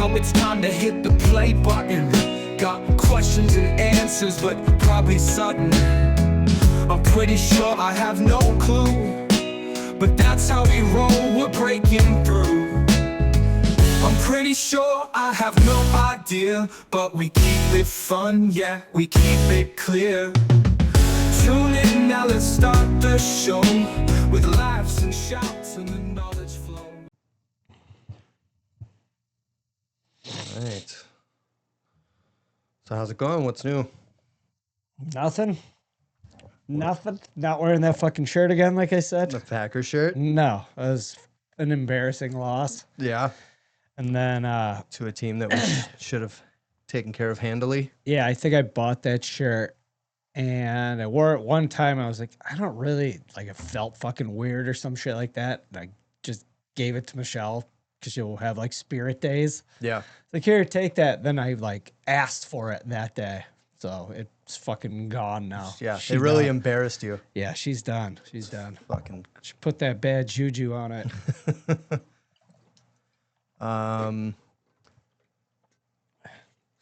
now it's time to hit the play button. Got questions and answers, but probably sudden. I'm pretty sure I have no clue, but that's how we roll, we're breaking through. I'm pretty sure I have no idea, but we keep it fun, yeah, we keep it clear. Tune in now, let's start the show, with laughs and shouts and the knowledge flow. All right. So how's it going? What's new? Nothing. Nothing. Not wearing that fucking shirt again, like I said. The Packer shirt? No, it was an embarrassing loss. Yeah. And then, To a team that we should have taken care of handily. yeah, I think I bought that shirt and I wore it one time. I was like, I don't really, like, it felt fucking weird or some shit like that. And I just gave it to Michelle because she'll have like spirit days. Yeah. Like, here, take that. Then I like asked for it that day. So it's fucking gone now. Yeah. She's It really done. embarrassed you. Yeah, she's done. She's done. Fucking. She put that bad juju on it.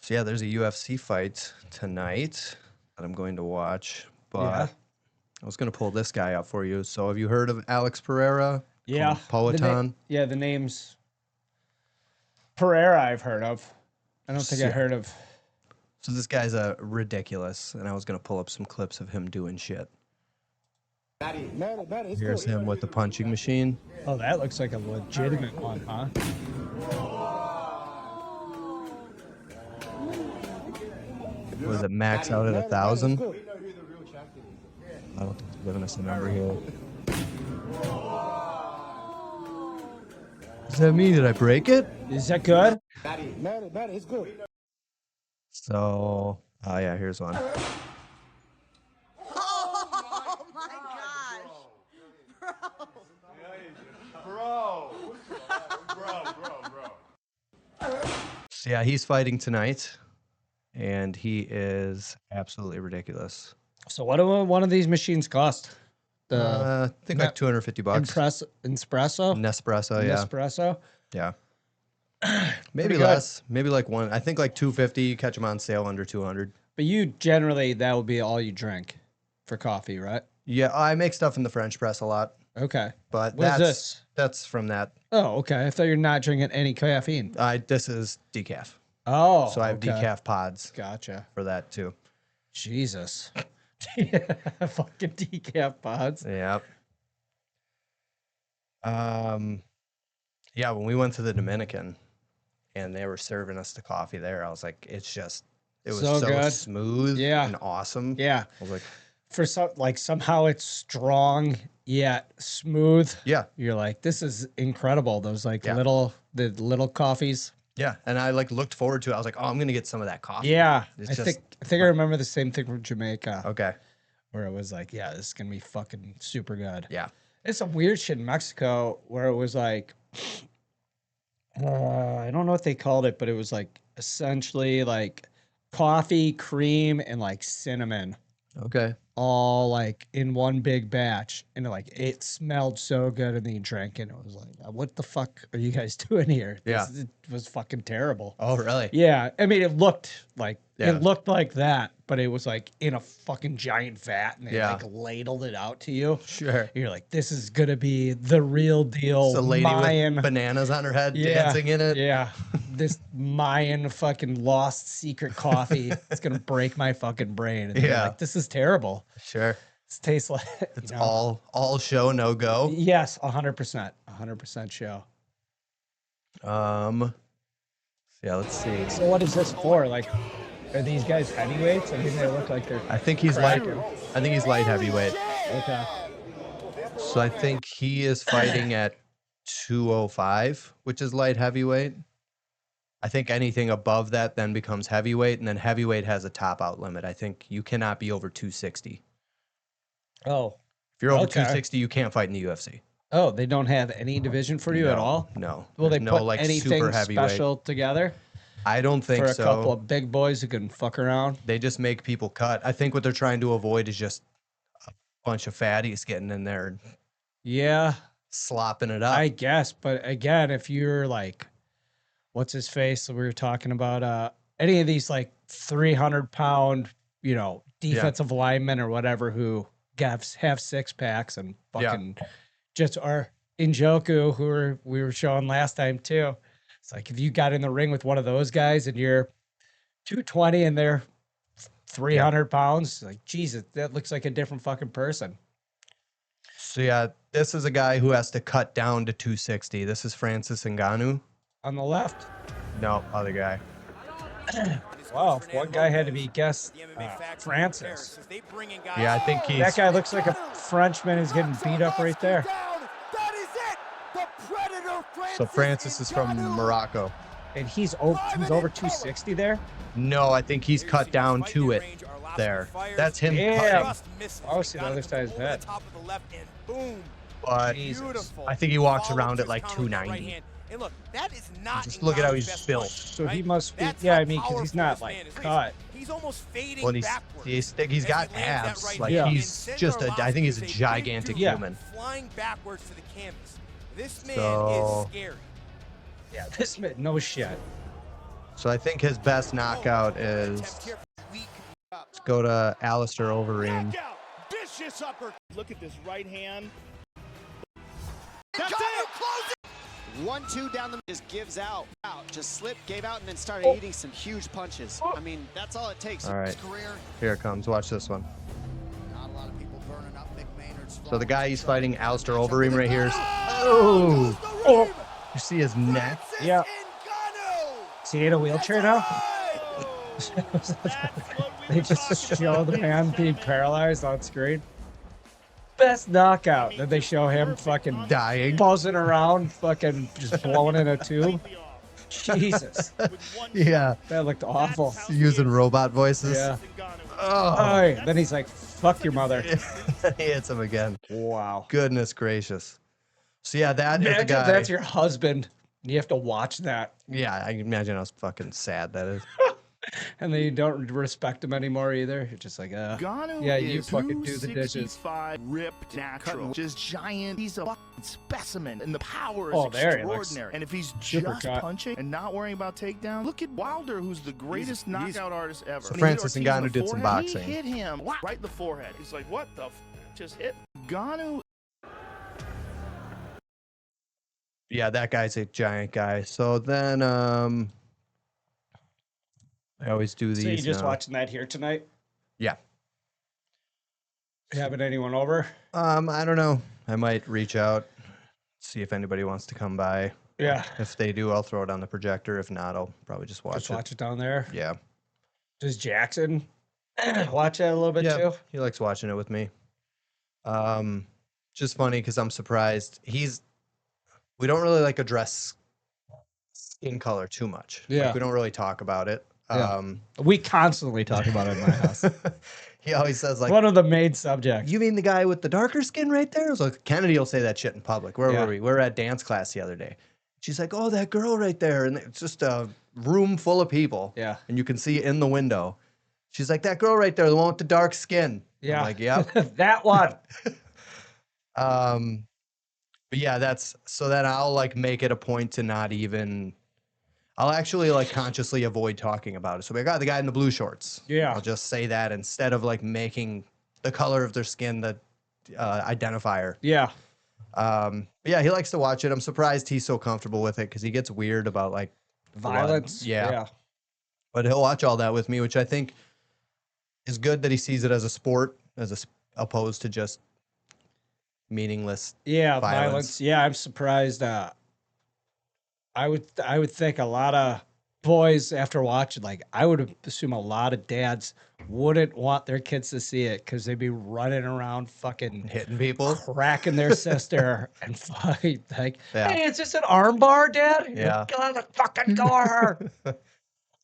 So yeah, there's a UFC fight tonight that I'm going to watch, but Yeah. I was going to pull this guy up for you. So have you heard of Alex Pereira? Yeah. Poetan? Yeah, the name's Pereira I've heard of. I don't think I Yeah. heard of. So this guy's a ridiculous, and I was going to pull up some clips of him doing shit. Here's him with the punching machine. Oh, that looks like a legitimate one, huh? Was it max out at 1,000? I don't think they're giving us a number here. Does that mean that I break it? Is that good? So, oh yeah, here's one. Oh my gosh. So yeah, he's fighting tonight, and he is absolutely ridiculous. So what do one of these machines cost? The I think like $250. Espresso? Nespresso, yeah. Nespresso? Yeah. Maybe Pretty good. less. Maybe like one. I think like 250. You catch them on sale under 200. But you generally, that would be all you drink for coffee, right? Yeah, I make stuff in the French press a lot, Okay. but What is that's this? that's from that. Oh, okay. I thought you're not drinking any caffeine. This is decaf, Oh, so I have okay. decaf pods Gotcha. for that too. Jesus. Fucking decaf pods. Yep. Yeah, when we went to the Dominican and they were serving us the coffee there, I was like, it was So so good. smooth Yeah. and awesome. Yeah. I was like, For some, like, somehow it's strong yet smooth. yeah, You're like, this is incredible. Those like Yeah. the little coffees. yeah. And I like looked forward to it. I was like, oh, I'm gonna get some of that coffee. Yeah. It's I just- think I remember the same thing from Jamaica Okay. where it was like, yeah, this is gonna be fucking super good. Yeah. It's some weird shit in Mexico where it was like, I don't know what they called it, but it was like essentially like coffee, cream, and like cinnamon Okay. all like in one big batch. And it smelled so good, and then you drank it. And it was like, what the fuck are you guys doing here? Yeah. It was fucking terrible. Oh, really? Yeah. I mean, it looked like Yeah. that, but it was like in a fucking giant vat, and they Yeah. like ladled it out to you. Sure. You're like, this is gonna be the real deal. It's a lady Mayan. with bananas on her head Yeah, dancing in it. Yeah. This Mayan fucking lost secret coffee. It's gonna break my fucking brain. And you're Yeah. like, this is terrible. Sure. This tastes like It's all show, no go. Yes, 100%. 100% show. Yeah, let's see. So what is this for? Like, are these guys heavyweights? I mean, they look like they're I think he's light heavyweight. okay. So I think he is fighting at 205, which is light heavyweight. I think anything above that then becomes heavyweight, and then heavyweight has a top out limit. I think you cannot be over 260. Oh. If you're over Okay. 260, you can't fight in the UFC. Oh, they don't have any division for you at No, all? No. Will they There's put no like anything super heavyweight. special together I don't think for a so. couple of big boys who can fuck around? They just make people cut. I think what they're trying to avoid is just a bunch of fatties getting in there and Yeah, slopping it up. I guess. But again, if you're like, what's his face? We were talking about any of these like 300-pound, defensive linemen or whatever who have six packs and Yeah. fucking just are Njoku, who we were showing last time too. It's like if you got in the ring with one of those guys and you're 220 and they're 300 pounds, like Jesus, that looks like a different fucking person. So yeah, this is a guy who has to cut down to 260. This is Francis Ngannou. On the left. No, other guy. Wow, one guy had to be Francis. Yeah, I think That he's. guy looks like a Frenchman who's getting beat up right there. So Francis is from Morocco. And he's over 260 there? No, I think he's cut down to it there. That's him Yeah. cutting. Oh, see the other side's head. But Jesus. I think he walks around at like 290. And look, that is not Just look at how he's built. So he must be, yeah, I mean, because he's not like cut. He's almost fading Well, backwards. he's got abs. Like Yeah. he's just a. I think he's a gigantic Yeah. human. Flying backwards to the canvas. This man So- is scary. Yeah, this man, no shit. So I think his best knockout is. Let's go to Alistair Overeem. Vicious upper. Look at this right hand. That's it. 1-2 down the just gives out. Just slipped, gave out, and then started eating some huge punches. I mean, that's all it takes. All right. His career. Here it comes. Watch this one. Not a lot of people burning up Mick Maynard's. So the guy he's fighting, Alistair Overeem, right here. Oh, you see his neck? Yeah. Is he in a wheelchair now? They just show the man being paralyzed on screen. Best knockout. Then they show him fucking Dying. buzzing around, fucking just blowing in a tube. Jesus, Yeah. that looked awful. Using robot voices. Yeah. Oh. Oh, then he's like, "Fuck your mother." He hits him again. Wow. Goodness gracious. So yeah, that is a Imagine if guy. that's your husband. And you have to watch that, Yeah, I can imagine how fucking sad that is. and then you don't respect him anymore either. You're just like, Ngannou yeah, you is fucking do the dishes. 265, ripped, natural, just giant. He's a fucking specimen, and the power is Oh, there he looks extraordinary. And if he's super just cut. punching and not worrying about takedown, look at Wilder, who's the greatest knockout artist ever. So When he hit Francis Ortiz in Ngannou the did some forehead, boxing. He hit him right in the forehead. He's like, what the f? Just hit Ngannou. Yeah, that guy's a giant guy. So then I always do these. So you just now. watching that here tonight? Yeah. Having anyone over? I don't know. I might reach out, see if anybody wants to come by. Yeah. If they do, I'll throw it on the projector. If not, I'll probably just watch Just it. watch it down there. Yeah. Does Jackson watch that a little bit Yeah, too? he likes watching it with me. Just funny because I'm surprised. We don't really like address skin color too much. Yeah. Like, we don't really talk about it. Yeah. We constantly talk about it in my house. He always says like, One of the main subjects. "You mean the guy with the darker skin right there?" So Kennedy will say that shit in public. Where Yeah. were we? We were at dance class the other day. She's like, "Oh, that girl right there," and it's just a room full of people. Yeah. And you can see in the window. She's like, "That girl right there, the one with the dark skin." Yeah. I'm like, "Yep." That one. But yeah, so then I'll like make it a point to not even. I'll actually like consciously avoid talking about it. So I got the guy in the blue shorts. Yeah. I'll just say that instead of like making the color of their skin the identifier. Yeah. But yeah, he likes to watch it. I'm surprised he's so comfortable with it because he gets weird about like blood. Violence. Yeah. But he'll watch all that with me, which I think is good that he sees it as a sport, opposed to just meaningless. Yeah. Violence. Violence. Yeah. I'm surprised. I would think a lot of boys after watching, like I would assume a lot of dads wouldn't want their kids to see it because they'd be running around fucking Hitting people. cracking their sister and fight. Like, Yeah. hey, is this an arm bar, Dad? Yeah. Get on the fucking door.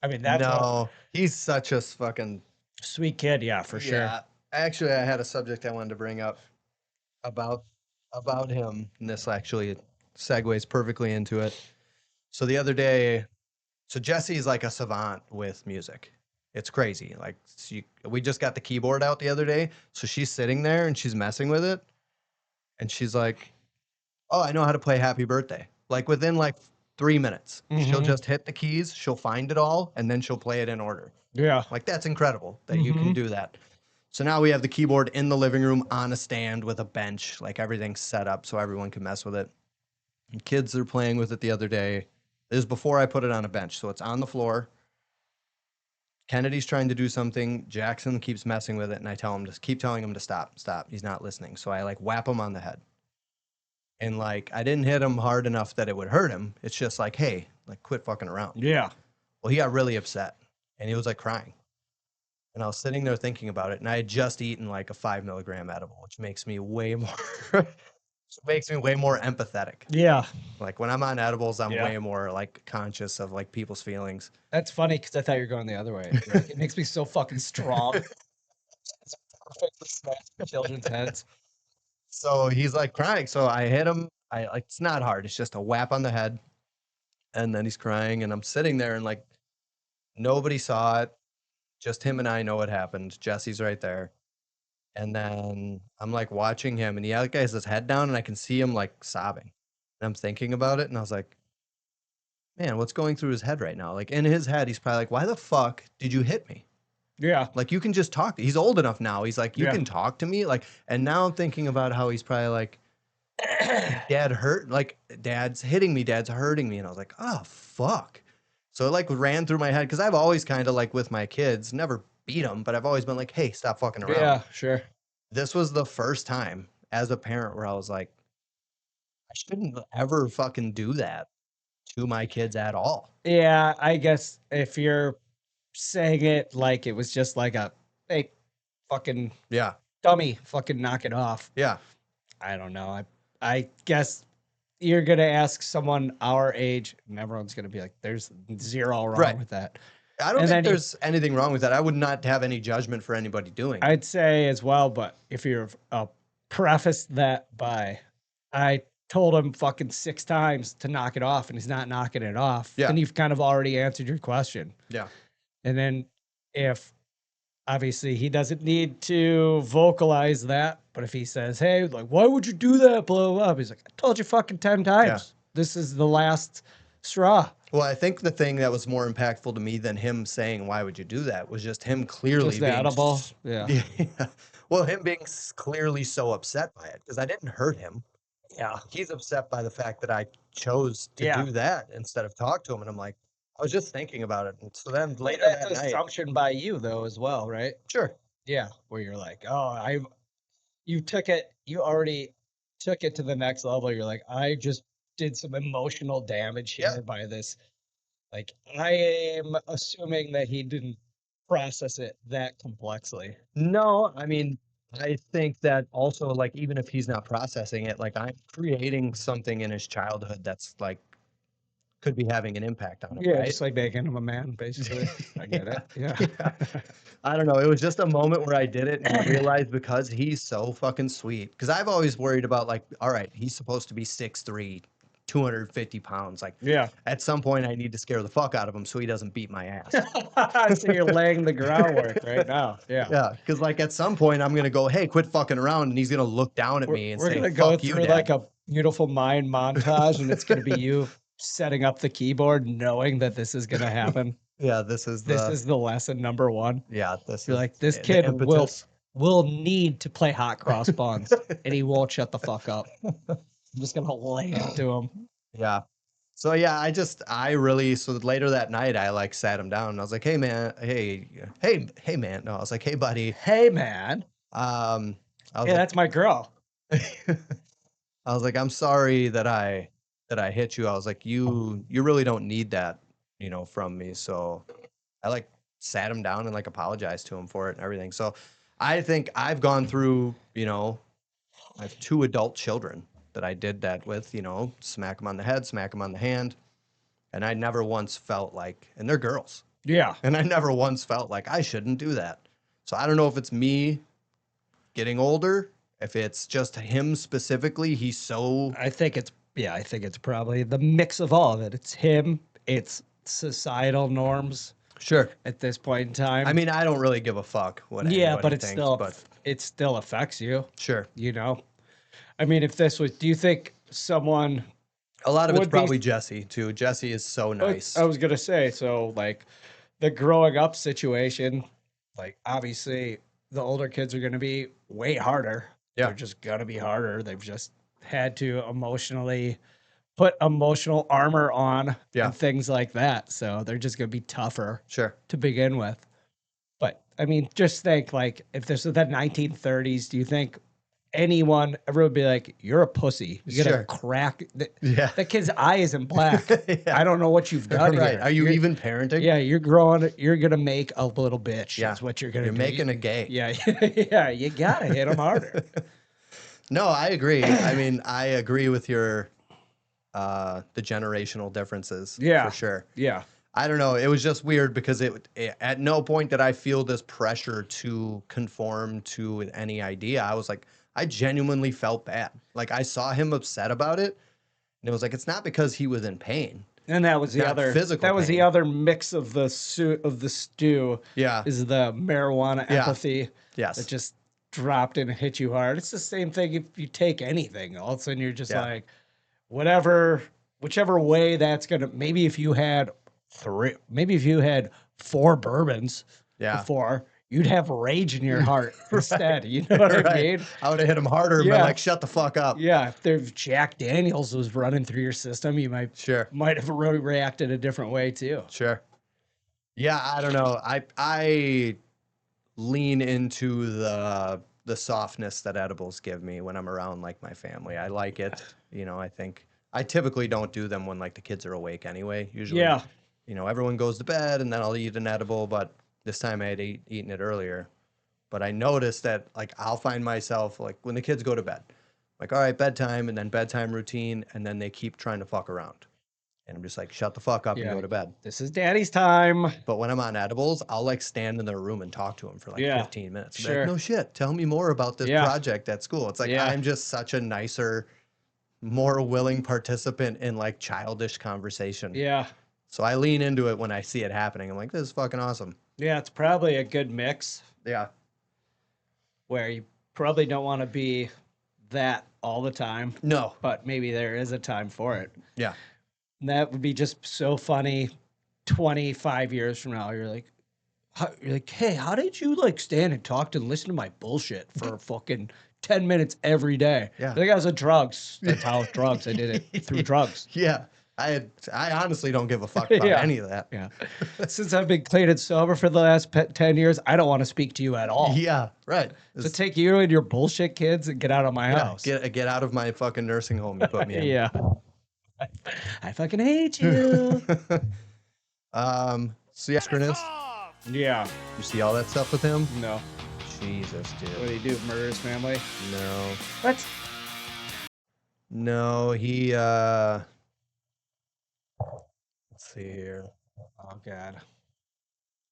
I mean, that's a No, he's such a fucking sweet kid. Yeah, for sure. Yeah. Actually, I had a subject I wanted to bring up about him, and this actually segues perfectly into it. So the other day, so Jesse's like a savant with music. It's crazy. Like we just got the keyboard out the other day, so she's sitting there and she's messing with it, and she's like, "Oh, I know how to play Happy Birthday." Like within like 3 minutes. She'll Mhm. just hit the keys, she'll find it all, and then she'll play it in order. Yeah. Like, that's incredible that you can Mhm. do that. So now we have the keyboard in the living room on a stand with a bench, like everything's set up so everyone can mess with it. And kids are playing with it the other day. This is before I put it on a bench, so it's on the floor. Kennedy's trying to do something. Jackson keeps messing with it, and I keep telling him to stop. He's not listening. So I like whap him on the head. And like I didn't hit him hard enough that it would hurt him. It's just like, hey, like quit fucking around. Yeah. Well, he got really upset and he was like crying. And I was sitting there thinking about it, and I had just eaten like a 5 milligram edible, which makes me way more empathetic. Yeah. Like when I'm on edibles, I'm Yeah. way more like conscious of like people's feelings. That's funny because I thought you were going the other way. You're like, it makes me so fucking strong. It's perfect for smashing children's heads. So he's like crying. So I hit him. I like it's not hard. It's just a whap on the head. And then he's crying, and I'm sitting there and like nobody saw it. Just him and I know what happened. Jesse's right there. And then I'm like watching him, and he like has his head down, and I can see him like sobbing. And I'm thinking about it, and I was like, man, what's going through his head right now? Like in his head, he's probably like, why the fuck did you hit me? Yeah. Like you can just talk. He's old enough now. He's like, you Yeah. can talk to me. Like, and now I'm thinking about how he's probably like, Dad hurt. Like, Dad's hitting me. Dad's hurting me. And I was like, oh fuck. So it like ran through my head because I've always kind of like with my kids, never beat them, but I've always been like, hey, stop fucking around. Yeah, sure. This was the first time as a parent where I was like, I shouldn't ever fucking do that to my kids at all. Yeah, I guess if you're saying it like it was just like a hey, fucking Yeah. dummy, fucking knock it off. Yeah. I don't know. I guess you're gonna ask someone our age, and everyone's gonna be like, "There's zero wrong Right. with that." I don't And think then there's anything wrong with that. I would not have any judgment for anybody doing it. I'd say as well, but if you're preface that by, I told him fucking 6 times to knock it off, and he's not knocking it off. Yeah. Then you've kind of already answered your question. Yeah. And then if obviously he doesn't need to vocalize that, but if he says, hey, like, why would you do that? Blah, blah, blah. He's like, I told you fucking 10 times. Yeah. This is the last straw. Well, I think the thing that was more impactful to me than him saying, why would you do that, was just him clearly Just the being edible. Yeah. Yeah. Well, him being clearly so upset by it because I didn't hurt him. Yeah. He's upset by the fact that I chose to Yeah. do that instead of talk to him. And I'm like, I was just thinking about it. And so then later That's that an night, assumption by you, though, as well, right? sure. Yeah. Where you're like, oh, you already took it to the next level. You're like, I just did some emotional damage here Yeah. by this. Like, I am assuming that he didn't process it that complexly. No, I mean, I think that also, like, even if he's not processing it, like, I'm creating something in his childhood that's like could be having an impact on him, Yeah, right? just like making him a man, basically. I get it. Yeah. Yeah. I don't know. It was just a moment where I did it and I realized because he's so fucking sweet. Because I've always worried about, like, all right, he's supposed to be 6'3", 250 pounds. Like, Yeah. at some point, I need to scare the fuck out of him so he doesn't beat my ass. So you're laying the groundwork right now. Yeah. Yeah, because like at some point, I'm gonna go, hey, quit fucking around, and he's gonna look down at me and We're say, gonna go fuck you, through Dad. like a beautiful mind montage, and it's gonna be you setting up the keyboard, knowing that this is gonna happen. Yeah, this is The lesson number 1. yeah, this You're is like, this the kid impetus. will need to play hot cross buns, and he won't shut the fuck up. I'm just gonna lay into him. Yeah. So yeah, so later that night I like sat him down and I was like, hey man, hey man. No, I was like, hey buddy. Hey man, I was yeah, like, that's my girl. I was like, I'm sorry that I hit you. I was like, you really don't need that, from me. So I like sat him down and like apologized to him for it and everything. So I think I've gone through, I have 2 adult children that I did that with, smack them on the head, smack them on the hand. And I never once felt like, and they're girls, Yeah. and I never once felt like I shouldn't do that. So I don't know if it's me getting older, if it's just him specifically. He's so, I think it's probably the mix of all of it. It's him, it's societal norms sure. at this point in time. I mean, I don't really give a fuck what yeah, anybody but thinks, it still affects you, sure. I mean, if this was, do you think someone A lot of it's would be- probably Jesse too. Jesse is so nice. I was gonna say, so like the growing up situation, like obviously the older kids are gonna be way harder. Yeah. They're just gonna be harder. They've just had to emotionally put emotional armor on Yeah. and things like that. So they're just gonna be tougher Sure. to begin with. But I mean, just think like if this was the 1930s, do you think anyone ever would be like, "You're a pussy. You gotta Sure. crack Yeah. that kid's eye isn't black. Yeah. I don't know what you've done Right. here. Are you You're- even parenting? Yeah, you're growing. You're gonna make a little bitch. Yeah. That's what you're gonna You're do. making a gay. Yeah, yeah. You gotta hit him harder. No, I agree. I mean, I agree with your the generational differences. Yeah. For sure. Yeah. I don't know. It was just weird because at no point did I feel this pressure to conform to any idea. I was like, I genuinely felt bad. Like I saw him upset about it, and it was like it's not because he was in pain. And that was the Not other physical That was the pain. other mix of the stew. Yeah. Is the marijuana Yeah. empathy Yes. that just dropped in and hit you hard. It's the same thing if you take anything. All of a sudden you're just Yeah. like, whichever way that's gonna. Maybe if you had four bourbons Yeah. before, you'd have rage in your heart instead. You know what I Right. mean? I would have hit him harder and been Yeah. like, shut the fuck up. Yeah, if there's Jack Daniels was running through your system, you Sure. might have reacted a different way too. Sure. Yeah, I don't know. I lean into the softness that edibles give me when I'm around like my family. I like it. You know, I think I typically don't do them when like the kids are awake anyway. Usually, Yeah. you know, everyone goes to bed and then I'll eat an edible, but this time I had eaten it earlier. But I noticed that like I'll find myself like when the kids go to bed, like, all right, bedtime and then bedtime routine, and then they keep trying to fuck around. And I'm just like, shut the fuck up Yeah. and go to bed. This is daddy's time. But when I'm on edibles, I'll like stand in their room and talk to them for like Yeah, 15 minutes. Be sure. Like, no shit. Tell me more about this Yeah. project at school. It's like Yeah. I'm just such a nicer, more willing participant in like childish conversation. Yeah. So I lean into it when I see it happening. I'm like, this is fucking awesome. Yeah, it's probably a good mix Yeah. where you probably don't want to be that all the time, No. but maybe there is a time for it. Yeah. And that would be just so funny 25 years from now. You're like, hey, how did you like stand and talk to and listen to my bullshit for fucking 10 minutes every day? Yeah. I think I was on drugs. That's how drugs. I did it through drugs. Yeah. I honestly don't give a fuck about Yeah. any of that. Yeah. Since I've been clean and sober for the last 10 years, I don't want to speak to you at all. Yeah. Right. So take you and your bullshit kids and get out of my Yeah, house. get out of my fucking nursing home you put me in. Yeah. I fucking hate you. So yeah, Skrinnis, Yeah. you see all that stuff with him? No. Jesus, What dude. do you do? Murder his family? No. What? No, he let's see here. Oh god.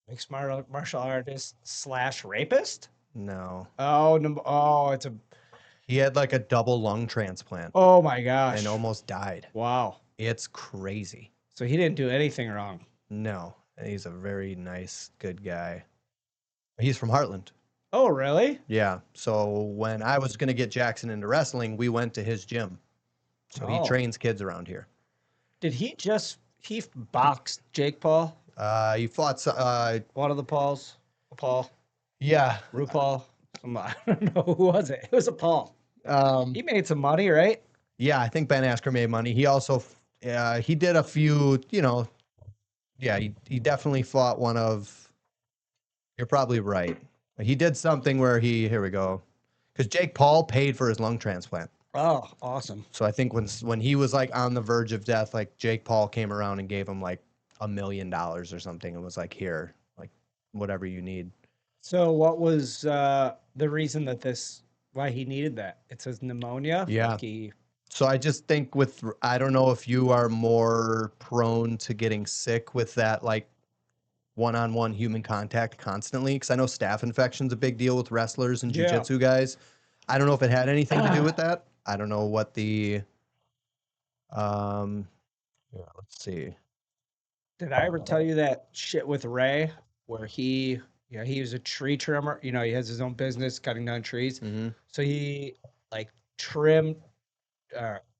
Mixed martial artist / rapist? No. Oh no! Oh, it's a. He had like a double lung transplant Oh my gosh! and almost died. Wow. It's crazy. So he didn't do anything wrong. No. And he's a very nice, good guy. He's from Heartland. Oh really? Yeah. So when I was gonna get Jackson into wrestling, we went to his gym. So he Oh. trains kids around here. Did he boxed Jake Paul? He fought One of the Pauls? Paul? yeah. RuPaul? I don't know who was it. It was a Paul. He made some money, right? Yeah, I think Ben Askren made money. He also, he did a few, you know, yeah, he definitely fought one of, you're probably right. He did something where here we go. Because Jake Paul paid for his lung transplant. Oh, awesome. So I think when he was like on the verge of death, like Jake Paul came around and gave him like $1 million or something. It was like, here, like whatever you need. So what was the reason why he needed that? It says pneumonia? Yeah. Like So I just think I don't know if you are more prone to getting sick with that, like one-on-one human contact constantly. Because I know staph infection's a big deal with wrestlers and Yeah. jiu-jitsu guys. I don't know if it had anything to do with that. I don't know what the, yeah, let's see. Did I ever tell you that shit with Ray where he was a tree trimmer, he has his own business cutting down trees. Mm-hmm. So he like trimmed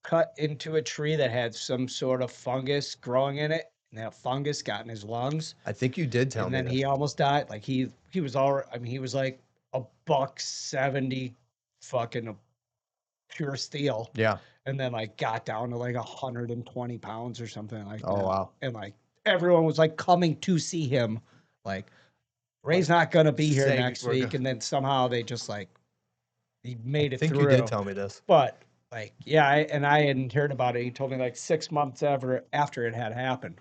cut into a tree that had some sort of fungus growing in it, and that fungus got in his lungs, I think you did tell and me then this. he almost died. Like he was all. I mean, he was like a $170, fucking pure steel, Yeah. and then like got down to like 120 pounds or something like that. Oh, wow. And like everyone was like coming to see him, like Ray's not gonna be here saying next we're week, go- and then somehow they just like he made I it think through. you did tell me this. But like, yeah, I hadn't heard about it. He told me like 6 months after it had happened.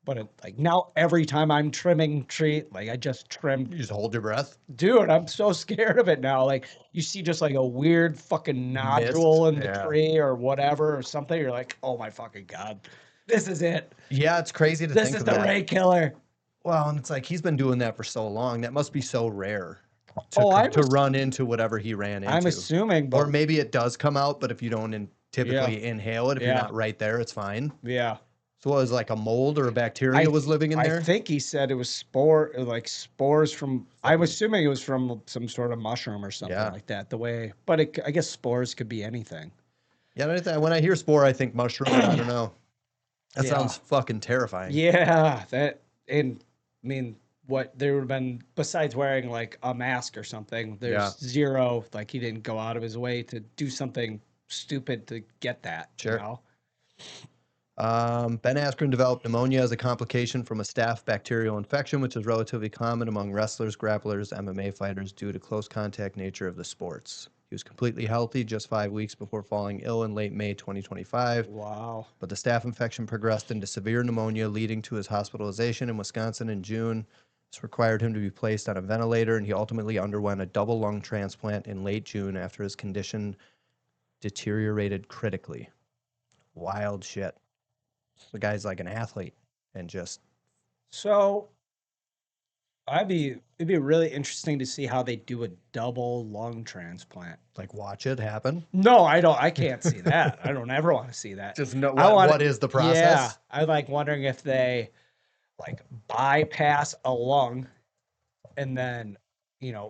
But it, like now, every time I'm trimming tree, like I just trimmed, You just hold your breath. dude. I'm so scared of it now. Like you see just like a weird fucking nodule in the yeah. tree or whatever or something. You're like, oh my fucking god, this is it. Yeah, it's crazy to This think is of the that. Ray killer. Well, and it's like he's been doing that for so long. That must be so rare Oh, to run into whatever he ran into. I'm assuming, but Or maybe it does come out, but if you don't typically inhale it, if you're Yeah. not right there, it's fine. yeah. So what was it, like a mold or a bacteria was living in there? I think he said it was like spores from. I'm assuming it was from some sort of mushroom or something Yeah. like that. The way, but I guess spores could be anything. Yeah, when I hear spore, I think mushroom. I don't know. That Yeah. sounds fucking terrifying. Yeah, that and I mean, what there would have been besides wearing like a mask or something. There's Yeah. zero. Like he didn't go out of his way to do something stupid to get that. Sure. You know? Ben Askren developed pneumonia as a complication from a staph bacterial infection, which is relatively common among wrestlers, grapplers, MMA fighters due to close contact nature of the sports. He was completely healthy just 5 weeks before falling ill in late May 2025, Wow. but the staph infection progressed into severe pneumonia, leading to his hospitalization in Wisconsin in June. This required him to be placed on a ventilator, and he ultimately underwent a double lung transplant in late June after his condition deteriorated critically. Wild shit. The guy's like an athlete and just So it'd be really interesting to see how they do a double lung transplant. like watch it happen. No, I can't see that. I don't ever want to see that. Just know I wanna- what is the process. Yeah, I'm like wondering if they like bypass a lung and then,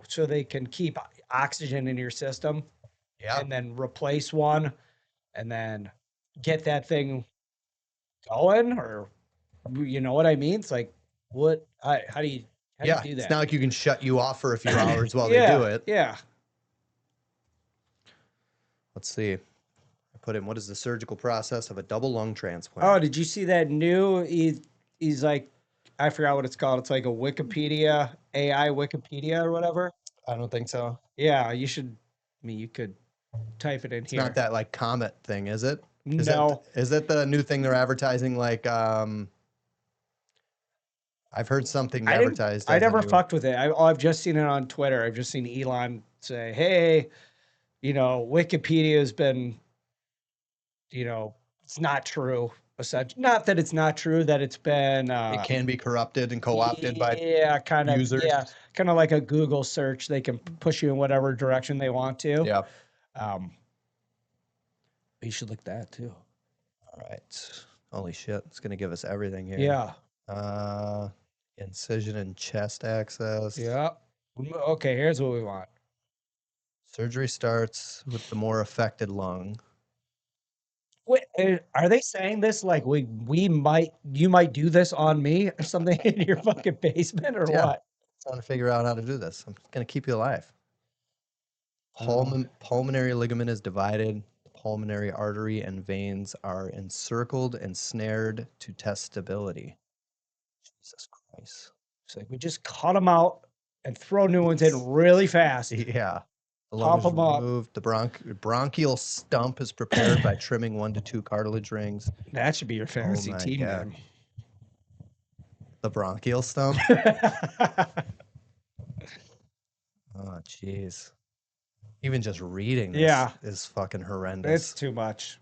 so they can keep oxygen in your system Yeah. and then replace one and then get that thing going, or you know what I mean? It's like how do you Yeah. do It's that? not like you can shut you off for a few hours while yeah, they do it. Yeah. Let's see. I put in what is the surgical process of a double lung Oh, transplant? did you see that new? He's like, I forgot what it's called. It's like a Wikipedia, AI Wikipedia or whatever. I don't think so. Yeah, you should. I mean, you could type it in It's here. not that like comet thing, is it? No. Is it the new thing they're advertising? Like, I've heard something advertised. I as a never new- fucked with it. I've just seen it on Twitter. I've just seen Elon say, "Hey, Wikipedia has been, it's not true." Not that it's not true, that it's been. It can be corrupted and co-opted by kind of users. Yeah, kind of like a Google search. They can push you in whatever direction they want to. Yeah. You should look that too. All right. Holy shit. It's going to give us everything here. Yeah. Incision and chest access. Yeah. Okay, here's what we want. Surgery starts with the more affected lung. Wait, are they saying this like you might do this on me or something in your fucking basement or Yeah. what? Trying to figure out how to do this. I'm going to keep you alive. Oh. Pulmonary ligament is divided. Pulmonary artery and veins are encircled and snared to test stability. Jesus Christ. It's like we just cut them out and throw new ones in really fast. Yeah. The Pop lung is 'em up. removed. The bronchial stump is prepared by trimming 1 to 2 cartilage rings. That should be your fantasy my team God. The bronchial stump? name. Oh, jeez. Even just reading this Yeah. is fucking horrendous. It's too much.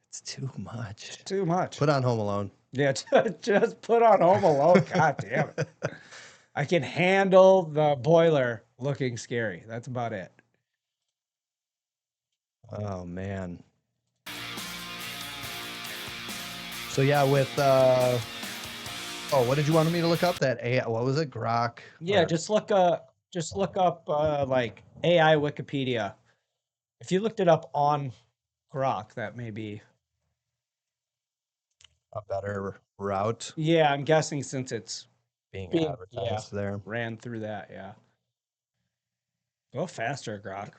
It's too much. Too much. Put on Home Alone. Yeah, just put on Home Alone. God damn it. I can handle the boiler looking scary. That's about it. Oh, man. So, yeah, with, what did you want me to look up? That AI, what was it? Grok? Yeah, Or- just look up like AI Wikipedia. If you looked it up on grok, that may be. A better route Yeah, I'm guessing since it's being yeah, advertised there. ran through that. Yeah. Go faster, grok.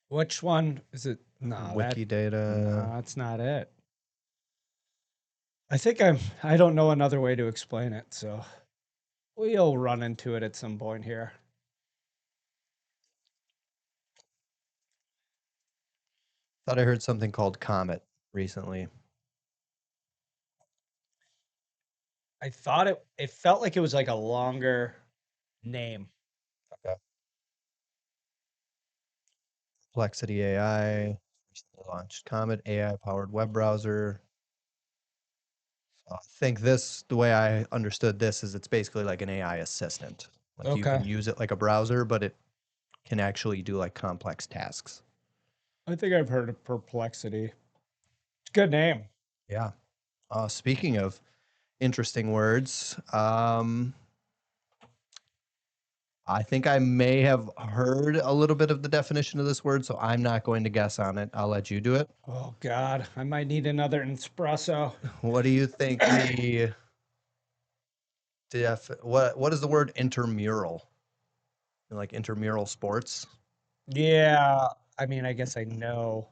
Which one is it? No, Wikidata. that's not it. I don't know another way to explain it, so we'll run into it at some point here. Thought I heard something called Comet recently. I thought it felt like it was like a longer name. Okay. Complexity AI recently launched Comet AI-powered web browser. I think the way I understood this is it's basically like an AI assistant. Like you Okay. can use it like a browser, but it can actually do like complex tasks. I think I've heard of Perplexity. It's a good name. Yeah. Speaking of interesting words, I think I may have heard a little bit of the definition of this word, so I'm not going to guess on it. I'll let you do it. Oh God, I might need another espresso. What do you think what is the word intramural? Like intramural sports? Yeah, I mean, I guess I know.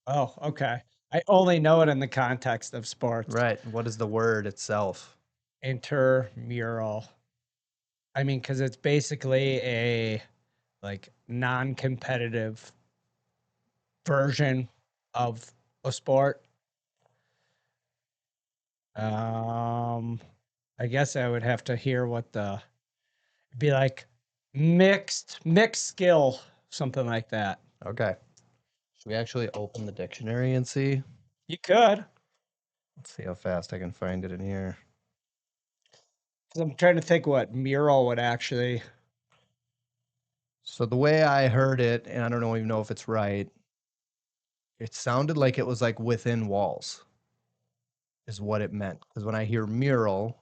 Oh, okay. I only know it in the context of sports. Right. What is the word itself? Intramural. I mean, because it's basically a like non-competitive version of a sport. I guess I would have to hear what be like mixed skill, something like that. Okay. Should we actually open the dictionary and see? You could. Let's see how fast I can find it in here. 'Cause I'm trying to think what mural would actually. So the way I heard it, and I don't even know if it's right, it sounded like it was like within walls is what it meant. Because when I hear mural,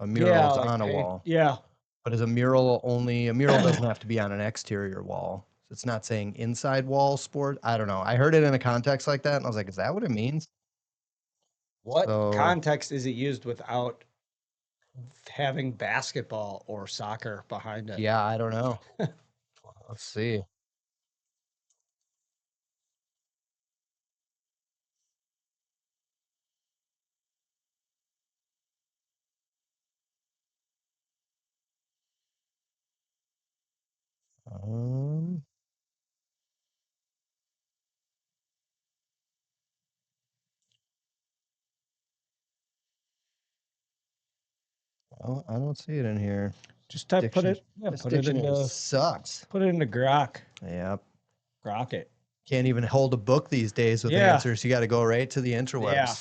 a mural is like on a wall. Yeah. But is a mural doesn't have to be on an exterior wall. So it's not saying inside wall sport. I don't know. I heard it in a context like that and I was like, is that what it means? What So context is it used without having basketball or soccer behind it? yeah, I don't know. Let's see. Um, well, I don't see it in here. Just type put it This put it dictionary into sucks. grok. Yep. Grok it. Can't even hold a book these days with Yeah. answers. You got to go right to the interwebs. Yeah.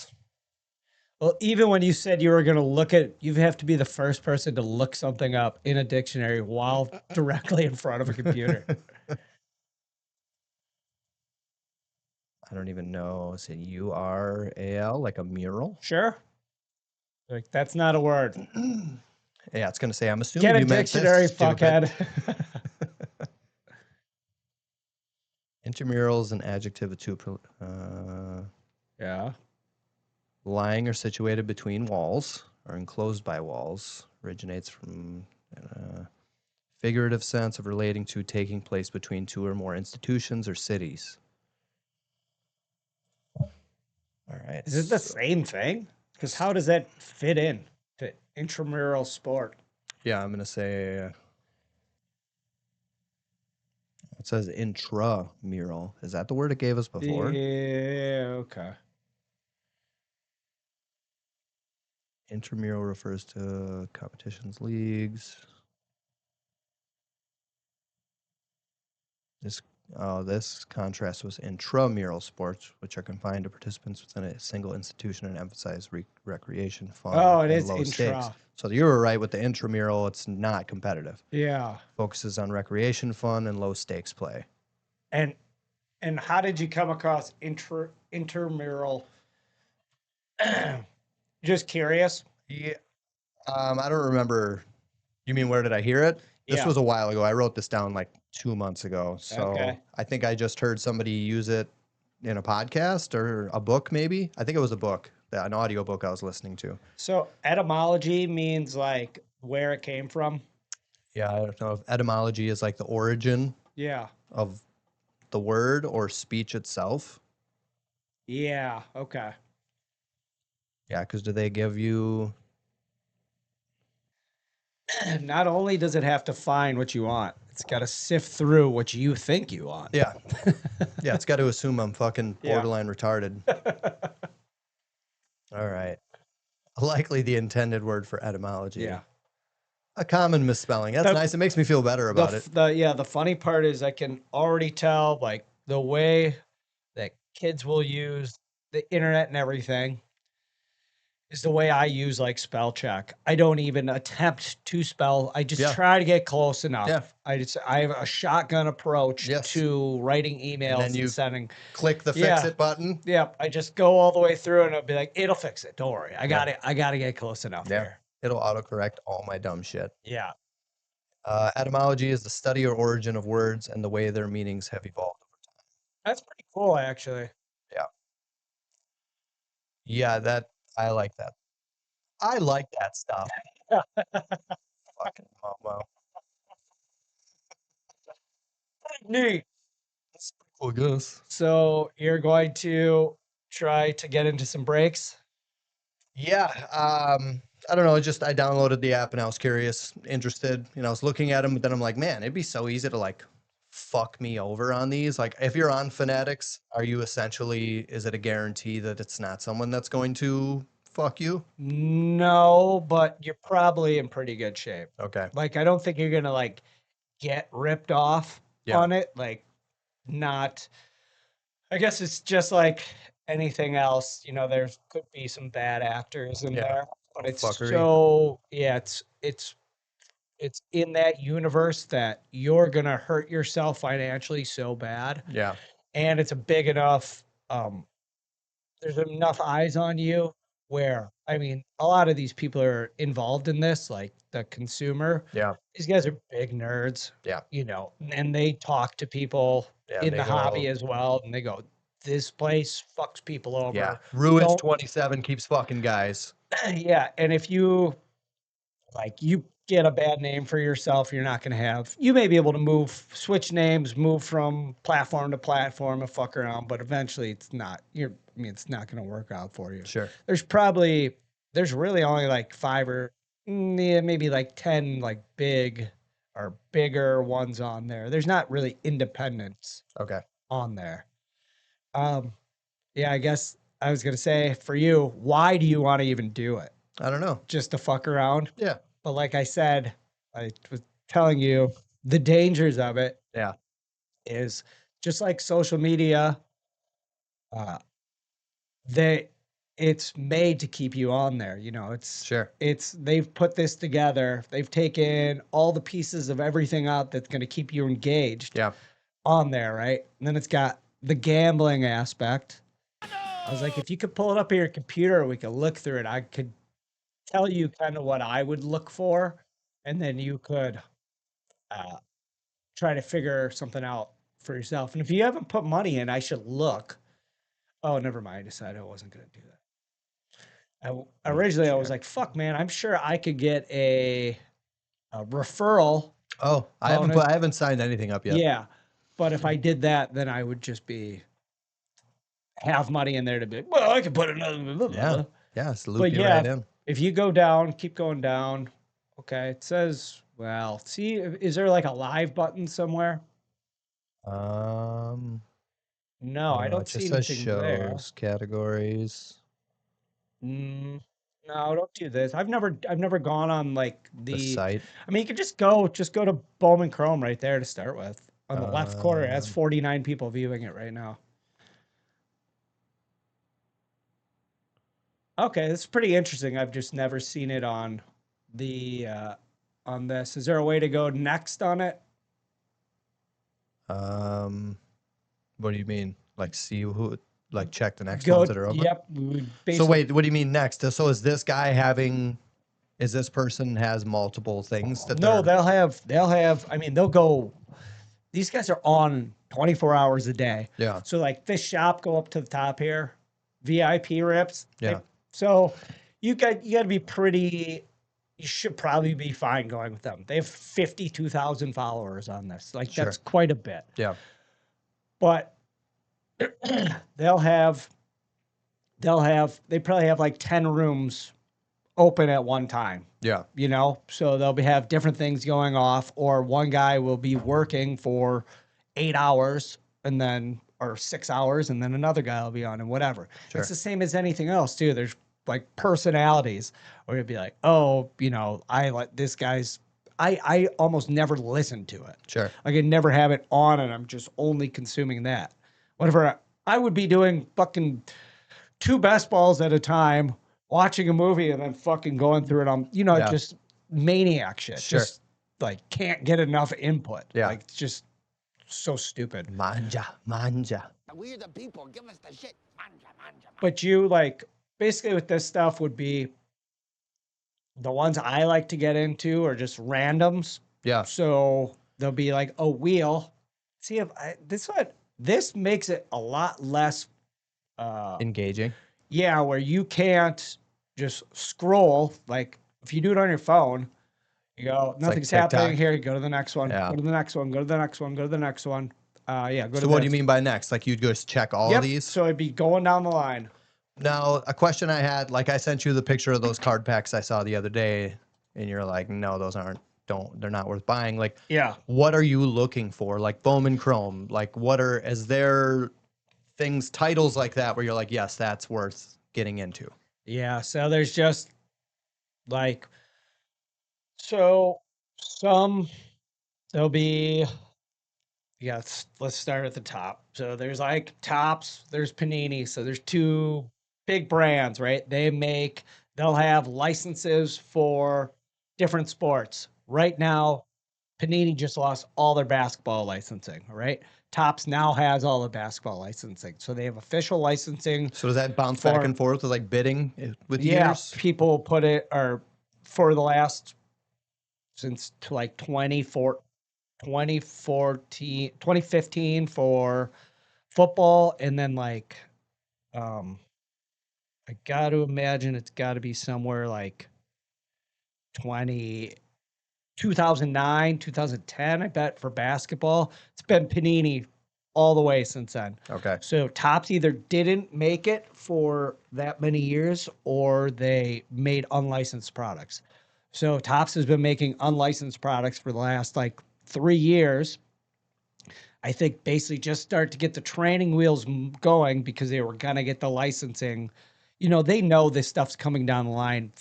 Well, even when you said you were going to look at, you have to be the first person to look something up in a dictionary while directly in front of a computer. I don't even know. Is it URAL, like a mural? Sure. Like, that's not a word. Yeah, it's going to say, I'm assuming Get a you meant dictionary, this, stupid. fuckhead. Intramural is an adjective of two. Yeah. Lying or situated between walls or enclosed by walls originates from a figurative sense of relating to taking place between two or more institutions or cities. All right. Is it the same thing? Because how does that fit in to intramural sport? Yeah, I'm going to say it says intramural. Is that the word it gave us before? Yeah, okay. Intramural refers to competitions, leagues. This contrasts with intramural sports, which are confined to participants within a single institution and emphasize recreation, fun, Oh, it and is low intra. stakes. So you were right with the intramural. It's not competitive. Yeah. Focuses on recreation, fun, and low stakes play. And how did you come across intramural? Just curious. Yeah. I don't remember. You mean where did I hear it? This Yeah. was a while ago. I wrote this down like 2 months ago. So Okay. I think I just heard somebody use it in a podcast or a book, maybe. I think it was a book, an audio book I was listening to. So etymology means like where it came from. Yeah, I don't know if etymology is like the origin Yeah. of the word or speech itself. Yeah. Okay. Yeah, because do they give you? Not only does it have to find what you want, it's got to sift through what you think you want. Yeah, yeah, it's got to assume I'm fucking Yeah. borderline retarded. All right. Likely the intended word for etymology. Yeah. A common misspelling. That's The- nice. It makes me feel better about it. The funny part is I can already tell like the way that kids will use the internet and everything is the way I use like spell check. I don't even attempt to spell. I just Yeah. try to get close enough. Yeah. I have a shotgun approach Yes. to writing emails then and you sending. Click the fix Yeah. it button. Yep. I just go all the way through and I'll be like, it'll fix it. Don't worry. I got it. I got to get close enough Yeah. here. It'll autocorrect all my dumb shit. Yeah. Etymology is the study or origin of words and the way their meanings have evolved. That's pretty cool, actually. Yeah, I like that. I like that stuff. Fucking wow. Neat. That's pretty cool, I guess. So you're going to try to get into some breaks? Yeah, I don't know. I downloaded the app and I was curious, interested. I was looking at them, but then I'm like, man, it'd be so easy to like fuck me over on these. Like, if you're on Fanatics, is it a guarantee that it's not someone that's going to fuck you? No, but you're probably in pretty good shape. Okay. Like, I don't think you're gonna like get ripped off Yeah. on it. Like, not. I guess it's just like anything else. There could be some bad actors in Yeah. there, but it's Fuckery. so yeah. It's in that universe that you're gonna hurt yourself financially so bad, Yeah. and it's a big enough. There's enough eyes on you where I mean, a lot of these people are involved in this, like the consumer. Yeah. These guys are big nerds. Yeah. And they talk to people Yeah, in they the hobby go- as well, and they go, "This place fucks people over." Yeah. Ruiz Don't- 27 keeps fucking guys. Yeah, and if you get a bad name for yourself, you're not going to have. You may be able to switch names, move from platform to platform, and fuck around, but eventually it's not. It's not going to work out for you. Sure. There's really only like 5 or maybe like 10 like big or bigger ones on there. There's not really independents Okay. on there. Yeah, I guess I was gonna say for you, why do you want to even do it? I don't know. Just to fuck around? Yeah. But like I said, I was telling you the dangers of it. Yeah. Is just like social media. It's made to keep you on there. Sure. They've put this together. They've taken all the pieces of everything out that's going to keep you engaged. Yeah. On there, right? And then it's got the gambling aspect. I was like, if you could pull it up on your computer, we could look through it. I could tell you kind of what I would look for, and then you could try to figure something out for yourself. And if you haven't put money in, I should look. Oh, never mind. I decided I wasn't going to do that. Originally, I was like, fuck, man, I'm sure I could get a referral. Oh, I haven't signed anything up yet. Yeah. But if I did that, then I would just have money in there to be like, well, I could put another. Blah, blah, Yeah. blah. Yeah. It's But loop you yeah, right in. if you go down, keep going down. Okay. It says, well, see, is there like a live button somewhere? No, I no, don't it see just says anything there. shows, categories, No, don't do this. I've never gone on like the site. I mean, you could just go to Bowman Chrome right there to start with. On the left corner, it has 49 people viewing it right now. Okay, this is pretty interesting. I've just never seen it on the on this. Is there a way to go next on it? What do you mean? Like see who? Like check the next Go, ones that are open? yep. we would So basically- wait, what do you mean next? So is this guy is this person has multiple things that No, they're- they'll have. I mean, they'll go. these guys are on 24 hours a day. Yeah. So like this shop, go up to the top here, VIP rips. Yeah. So you got to be pretty. You should probably be fine going with them. They have 52,000 followers on this. Like Sure. that's quite a bit. Yeah. But they probably have like 10 rooms open at one time. Yeah. You know, so they'll have different things going off, or one guy will be working for 8 hours and then, or 6 hours, and then another guy will be on and whatever. Sure. It's the same as anything else too. There's like personalities, or you'd be like, oh, you know, I like this guy's, I almost never listen to it. Sure. Like I never have it on and I'm just only consuming that. Whatever, I would be doing fucking 2 best balls at a time, watching a movie and then fucking going through it on, you know, Yeah. just maniac shit. Sure. Just like can't get enough input. Yeah. Like it's just so stupid. Manja. We the people, give us the shit. Manja, manja, But you like basically with this stuff would be the ones I like to get into are just randoms. Yeah. So there'll be like a wheel. See if this makes it a lot less Engaging. yeah, where you can't just scroll. Like if you do it on your phone, you go, nothing's happening TikTok. here. You go to the next one. Yeah. Go to the next one. Go to the next one. Go to the next one. Yeah. Go to So what do you mean by next? Like you'd just check all Yep. of these? So it'd be going down the line. Now, a question I had, like I sent you the picture of those card packs I saw the other day, and you're like, no, those they're not worth buying. Like, Yeah. what are you looking for? Like Bowman Chrome, like is there things, titles like that where you're like, yes, that's worth getting into? Yeah. So there's just like, so there'll be, yeah, let's start at the top. So there's like Tops, there's Panini. So there's 2 big brands, right? They'll have licenses for different sports. Right now, Panini just lost all their basketball licensing, right? Tops now has all the basketball licensing. So they have official licensing. So does that bounce back For- and forth with like bidding with Yeah, years? people put it, or for the last, since like 2015 for football, and then like I got to imagine it's got to be somewhere like 2009, 2010, I bet, for basketball. It's been Panini all the way since then. Okay. So Topps either didn't make it for that many years or they made unlicensed products. So Topps has been making unlicensed products for the last like 3 years. I think basically just start to get the training wheels going because they were going to get the licensing. You know, they know this stuff's coming down the line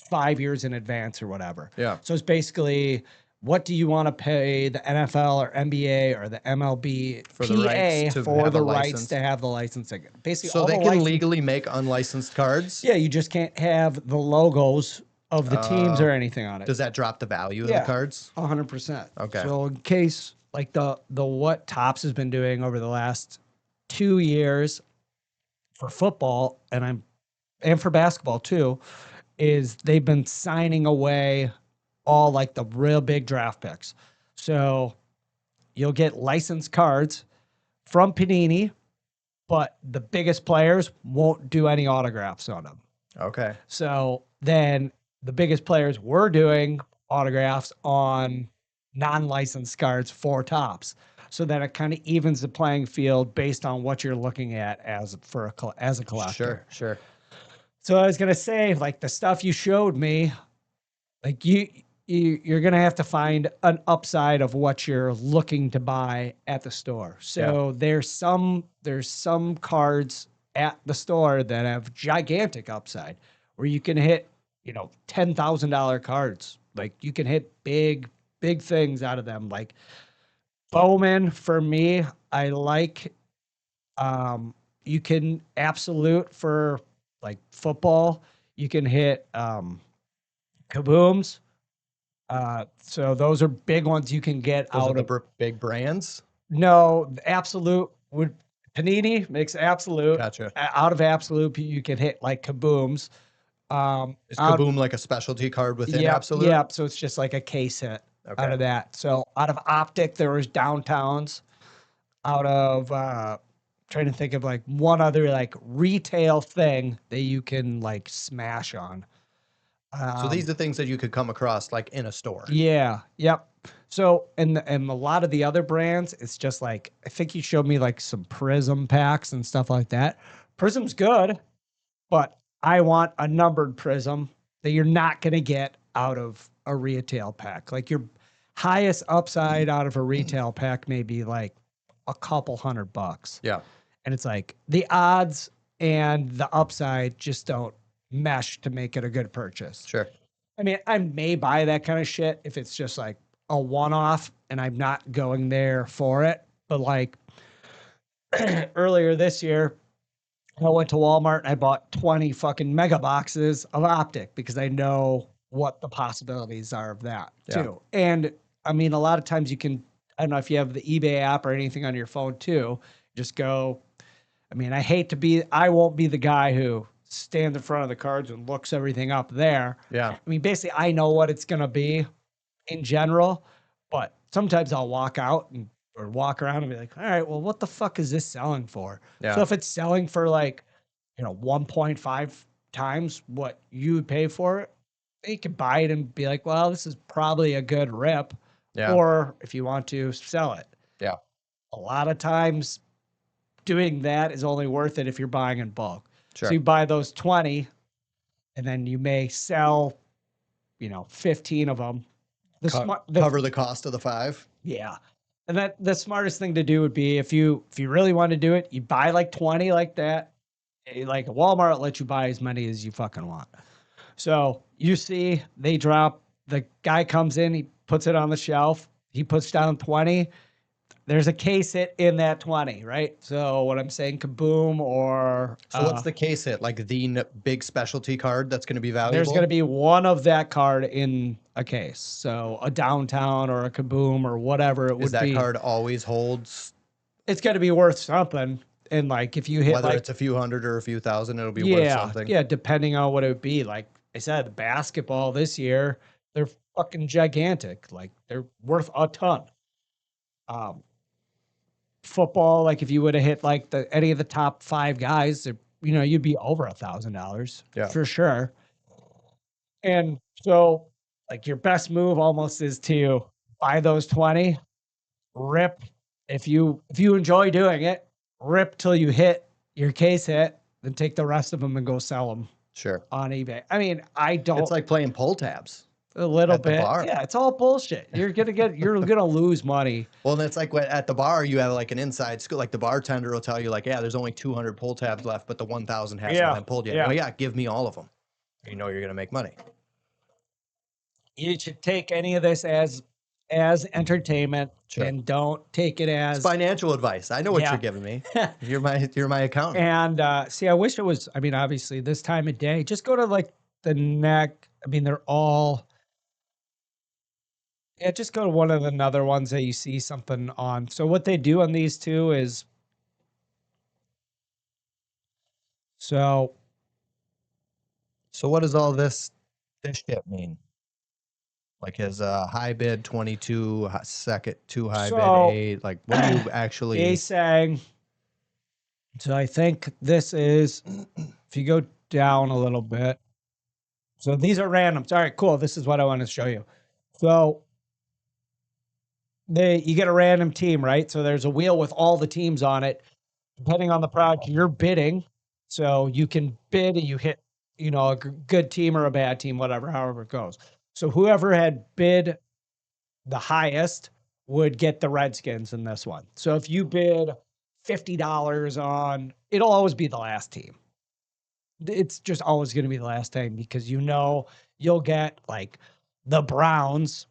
5 years in advance or whatever. Yeah. So it's basically, what do you want to pay the NFL or NBA or the MLB For the rights to have a license. to have the licensing? Basically, So all they the can license- legally make unlicensed cards? Yeah, you just can't have the logos of the teams or anything on it. Does that drop the value of Yeah. the cards? 100%. Okay. So in case like the what Topps has been doing over the last 2 years for football and for basketball too, is they've been signing away all like the real big draft picks. So you'll get licensed cards from Panini, but the biggest players won't do any autographs on them. Okay. So then the biggest players were doing autographs on non-licensed cards for Topps. So that it kind of evens the playing field based on what you're looking at as a collector. Sure. So I was gonna say, like the stuff you showed me, like you're gonna have to find an upside of what you're looking to buy at the store. So there's some cards at the store that have gigantic upside where you can hit, $10,000 cards. Like you can hit big things out of them. Like Bowman, for me, I like you can absolute for like football, you can hit kabooms. So those are big ones you can get Those out are of. the big brands? No, absolute would Panini makes absolute. Gotcha. Out of absolute, you can hit like kabooms. Is Kaboom like a specialty card within Absolute? Yeah, so it's just like a case hit. out of that. So out of Optic, there was Downtowns. Out of trying to think of like one other like retail thing that you can like smash on. So these are things that you could come across like in a store. Yeah. Yep. So and a lot of the other brands, it's just like I think you showed me like some Prism packs and stuff like that. Prism's good, but I want a numbered Prism that you're not gonna get out of a retail pack. Like your highest upside out of a retail pack may be like a couple $100. Yeah. And it's like the odds and the upside just don't mesh to make it a good purchase. Sure. I mean, I may buy that kind of shit if it's just like a one-off and I'm not going there for it. But like earlier this year, I went to Walmart and I bought 20 fucking mega boxes of Optic because I know what the possibilities are of that too. And I mean, a lot of times you can, I don't know if you have the eBay app or anything on your phone too, just go. I mean, I won't be the guy who stands in front of the cards and looks everything up there. Yeah. I mean, basically, I know what it's going to be in general, but sometimes I'll walk out or walk around and be like, all right, well, what the fuck is this selling for? Yeah. So if it's selling for like, 1.5 times what you would pay for it, you can buy it and be like, well, this is probably a good rip. Yeah. Or if you want to sell it. Yeah. A lot of times doing that is only worth it if you're buying in bulk. Sure. So you buy those 20 and then you may sell, 15 of them. Cover the cost of the 5. Yeah. And that the smartest thing to do would be if you really want to do it, you buy like 20 like that. Like Walmart lets you buy as many as you fucking want. So you see they drop, the guy comes in, he puts it on the shelf, he puts down 20. There's a case hit in that 20, right? So what I'm saying, Kaboom or... So what's the case hit? Like the big specialty card that's going to be valuable? There's going to be one of that card in a case. So a Downtown or a Kaboom or whatever it would be. Is that card always holds? It's going to be worth something. And like if you hit Whether like... it's a few hundred or a few thousand, it'll be worth something. Yeah, depending on what it would be. Like I said, basketball this year, they're fucking gigantic. Like they're worth a ton. Football, like if you would have hit like any of the top 5 guys, you'd be over $1,000 for sure. And so like your best move almost is to buy those 20, rip. If you enjoy doing it, rip till you hit your case hit, then take the rest of them and go sell them. Sure. On eBay. I mean, I don't. It's like playing pull tabs. A little at the bit. bar. Yeah, it's all bullshit. You're gonna lose money. Well, and it's like at the bar, you have like an inside school. Like the bartender will tell you, like, yeah, there's only 200 pull tabs left, but the 1,000 hasn't been pulled yet. Yeah. Well, yeah, give me all of them. You know you're gonna make money. You should take any of this as entertainment and don't take it as It's financial advice. I know what you're giving me. You're my accountant. And see, I wish it was. I mean, obviously, this time of day, just go to like the neck. I mean, they're all. Yeah, just go to one of the other ones that you see something on. So what they do on these two is. So what does all this shit mean? Like his high bid 22, second 2 high bid 8. Like what do you actually? He's saying. So I think this is, if you go down a little bit. So these are randoms. All right, cool. This is what I want to show you. So you get a random team, right? So there's a wheel with all the teams on it. Depending on the product you're bidding, so you can bid and you hit, a good team or a bad team, whatever, however it goes. So whoever had bid the highest would get the Redskins in this one. So if you bid $50 on, it'll always be the last team. It's just always going to be the last time because you'll get like the Browns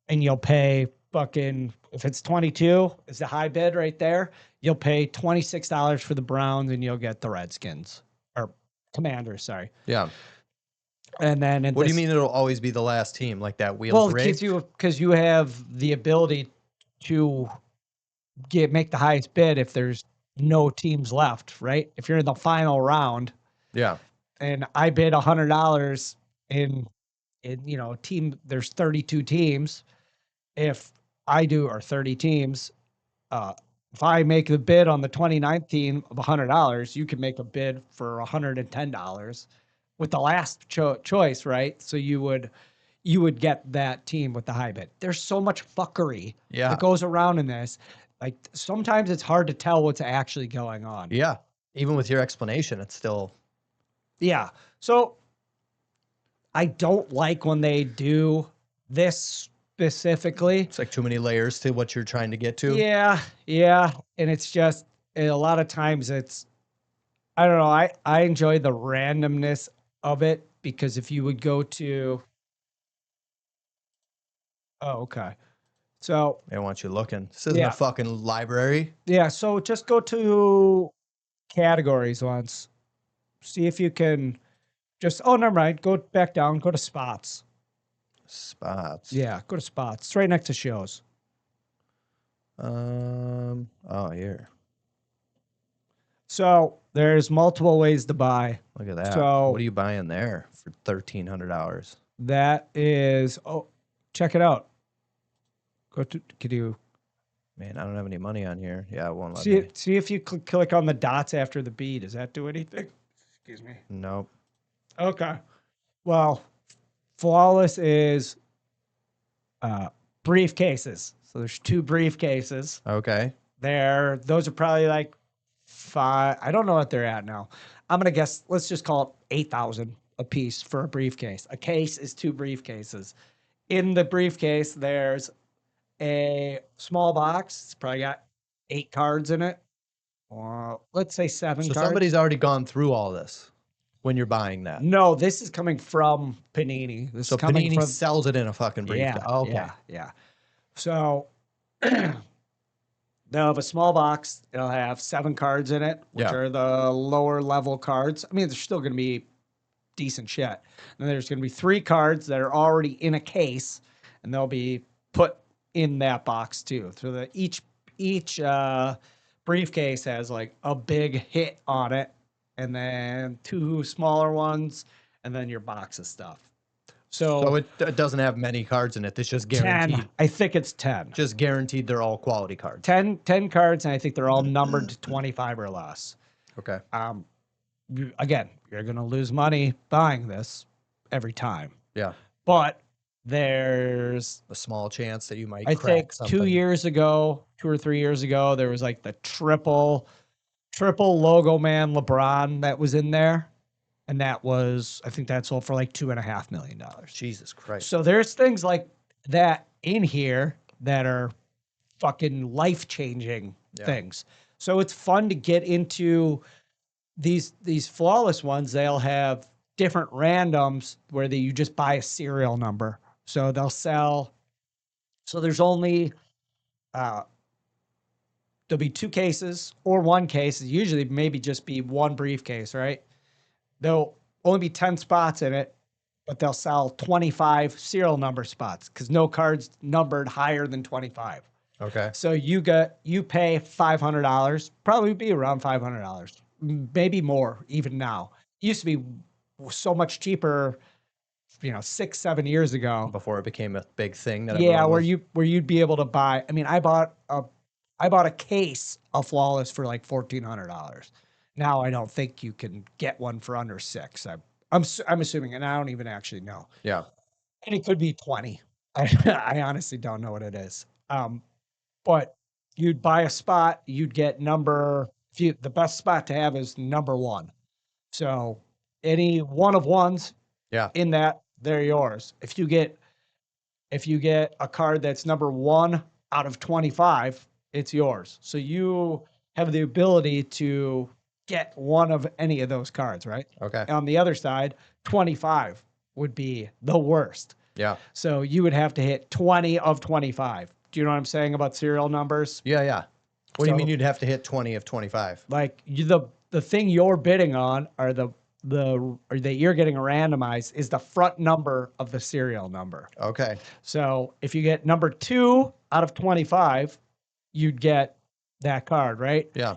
and you'll pay fucking, if it's 22 is the high bid right there, you'll pay $26 for the Browns and you'll get the Redskins or Commanders, sorry. Yeah. And then what do you mean it'll always be the last team? Like that wheel's well, rigged? because you have the ability to make the highest bid if there's no teams left, right? If you're in the final round. Yeah. And I bid $100 in team, there's 32 teams. if I do, or 30 teams, if I make the bid on the 29th team of $100, you can make a bid for $110 with the last choice, right? So you would get that team with the high bid. There's so much fuckery Yeah. that goes around in this. Like sometimes it's hard to tell what's actually going on. Yeah. Even with your explanation, it's still. Yeah. So I don't like when they do this specifically. It's like too many layers to what you're trying to get to. Yeah, yeah, and it's just a lot of times it's I don't know. I enjoy the randomness of it because if you would go to okay. So They want you looking. This isn't Yeah. a fucking library. yeah, so just go to categories once. See if you can just never mind. Go back down, go to spots. Spots. Yeah, go to spots. It's right next to shows. Oh, here. So there's multiple ways to buy. Look at that. So- What are you buying there for $1,300? That is check it out. Go to could you Man, I don't have any money on here. Yeah, it won't let see me. see if you click on the dots after the B. Does that do anything? Excuse me. Nope. Okay. Well, flawless is briefcases. So there's 2 briefcases. Okay. Those are probably like 5. I don't know what they're at now. I'm gonna guess. Let's just call it 8,000 a piece for a briefcase. A case is 2 briefcases. In the briefcase, there's a small box. It's probably got 8 cards in it. Or let's say 7 So cards. somebody's already gone through all this when you're buying that. No, this is coming from Panini. This So is coming Panini from sells it in a fucking briefcase. yeah, Okay. yeah. So they'll have a small box. It'll have 7 cards in it, which Yeah. are the lower level cards. I mean, there's still going to be decent shit. And there's going to be 3 cards that are already in a case, and they'll be put in that box too. So that each briefcase has like a big hit on it, and then 2 smaller ones, and then your box of stuff. So it doesn't have many cards in it. It's just 10. guaranteed. I think it's 10. Just guaranteed they're all quality cards. 10 cards, and I think they're all numbered to 25 or less. Okay. Again, you're going to lose money buying this every time. Yeah. But there's, A small chance that you might I crack think, something. 2 or 3 years ago, there was like the triple logo man LeBron that was in there. And that was, I think that sold for like $2.5 million. Jesus Christ. So there's things like that in here that are fucking life-changing things. So it's fun to get into these flawless ones. They'll have different randoms where you just buy a serial number. So they'll sell. So there's only there'll be 2 cases or 1 case. Usually maybe just be 1 briefcase, right? There'll only be 10 spots in it, but they'll sell 25 serial number spots because no card's numbered higher than 25. Okay. So you pay $500, probably be around $500, maybe more even now. It used to be so much cheaper, 6-7 years ago. Before it became a big thing. That Yeah, everyone was- where you'd be able to buy. I mean, I bought a case of Flawless for like $1,400. Now I don't think you can get one for under 6. I'm assuming, and I don't even actually know. Yeah. And it could be 20. I honestly don't know what it is. But you'd buy a spot, you'd get the best spot to have is number 1. So any one of ones Yeah. in that, they're yours. If you get a card that's number 1 out of 25, it's yours. So you have the ability to get one of any of those cards, right? Okay. On the other side, 25 would be the worst. Yeah. So you would have to hit 20 of 25. Do you know what I'm saying about serial numbers? Yeah. Yeah. What do you So- mean you'd have to hit 20 of 25? Like the thing you're bidding on or that you're getting randomized is the front number of the serial number. Okay. So if you get number 2 out of 25, you'd get that card, right? Yeah.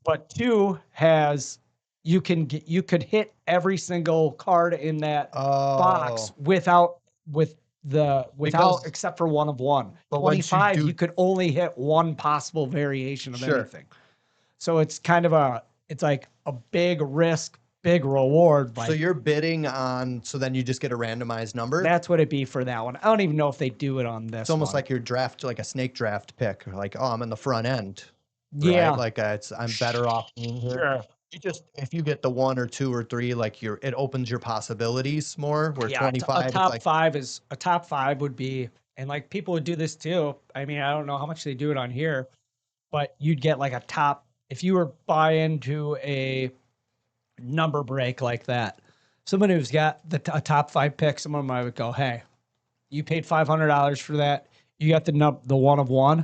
But 2 has you could hit every single card in that box with without Because- except for one of one. But once you 25, do- you could only hit one possible variation of Sure. anything. So it's kind of it's like a big risk, big reward. Like So you're bidding on, so then you just get a randomized number? that's what it'd be for that one. I don't even know if they do it on this. It's almost one. like your draft, like a snake draft pick. Like, oh, I'm in the front end. Yeah. Right? Like I'm better off being here. Sure. You just, if you get the 1 or 2 or 3, like it opens your possibilities more. Where Yeah, 25, a it's top like, 5 is a top 5 would be, and like people would do this too. I mean, I don't know how much they do it on here, but you'd get like a top if you were buy into a number break like that. Someone who's got a top 5 pick, someone might go, "Hey, you paid $500 for that. You got the one of one.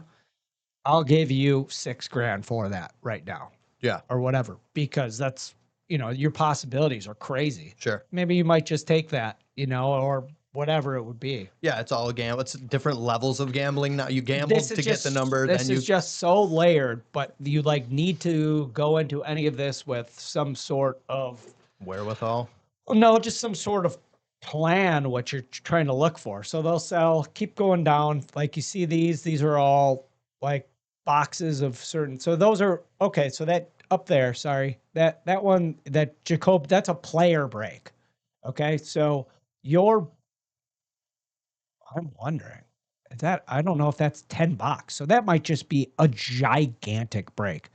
I'll give you $6,000 for that right now." yeah, Or whatever, because that's, your possibilities are crazy. sure. Maybe you might just take that, or whatever it would be. Yeah, it's all a gamble. It's different levels of gambling. Now you gamble to get the number, This then is just so layered, but you like need to go into any of this with some sort of, wherewithal. no, just some sort of plan what you're trying to look for. So they'll sell, keep going down. Like you see these are all like boxes of certain. So those are okay. So that up there, sorry, that one, that Jacob, that's a player break. Okay. So I'm wondering I don't know if that's $10. So that might just be a gigantic break.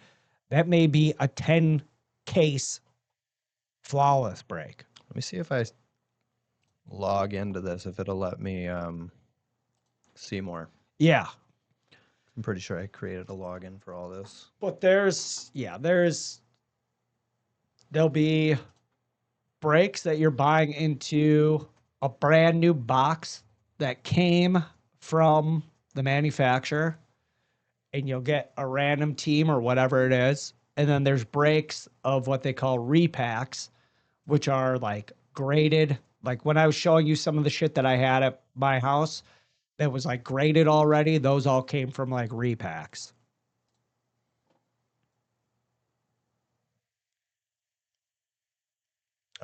That may be a 10 case flawless break. Let me see if I log into this, if it'll let me see more. Yeah. I'm pretty sure I created a login for all this. But there'll be breaks that you're buying into a brand new box that came from the manufacturer, and you'll get a random team or whatever it is. And then there's breaks of what they call repacks, which are like graded. Like when I was showing you some of the shit that I had at my house that was like graded already, those all came from like repacks.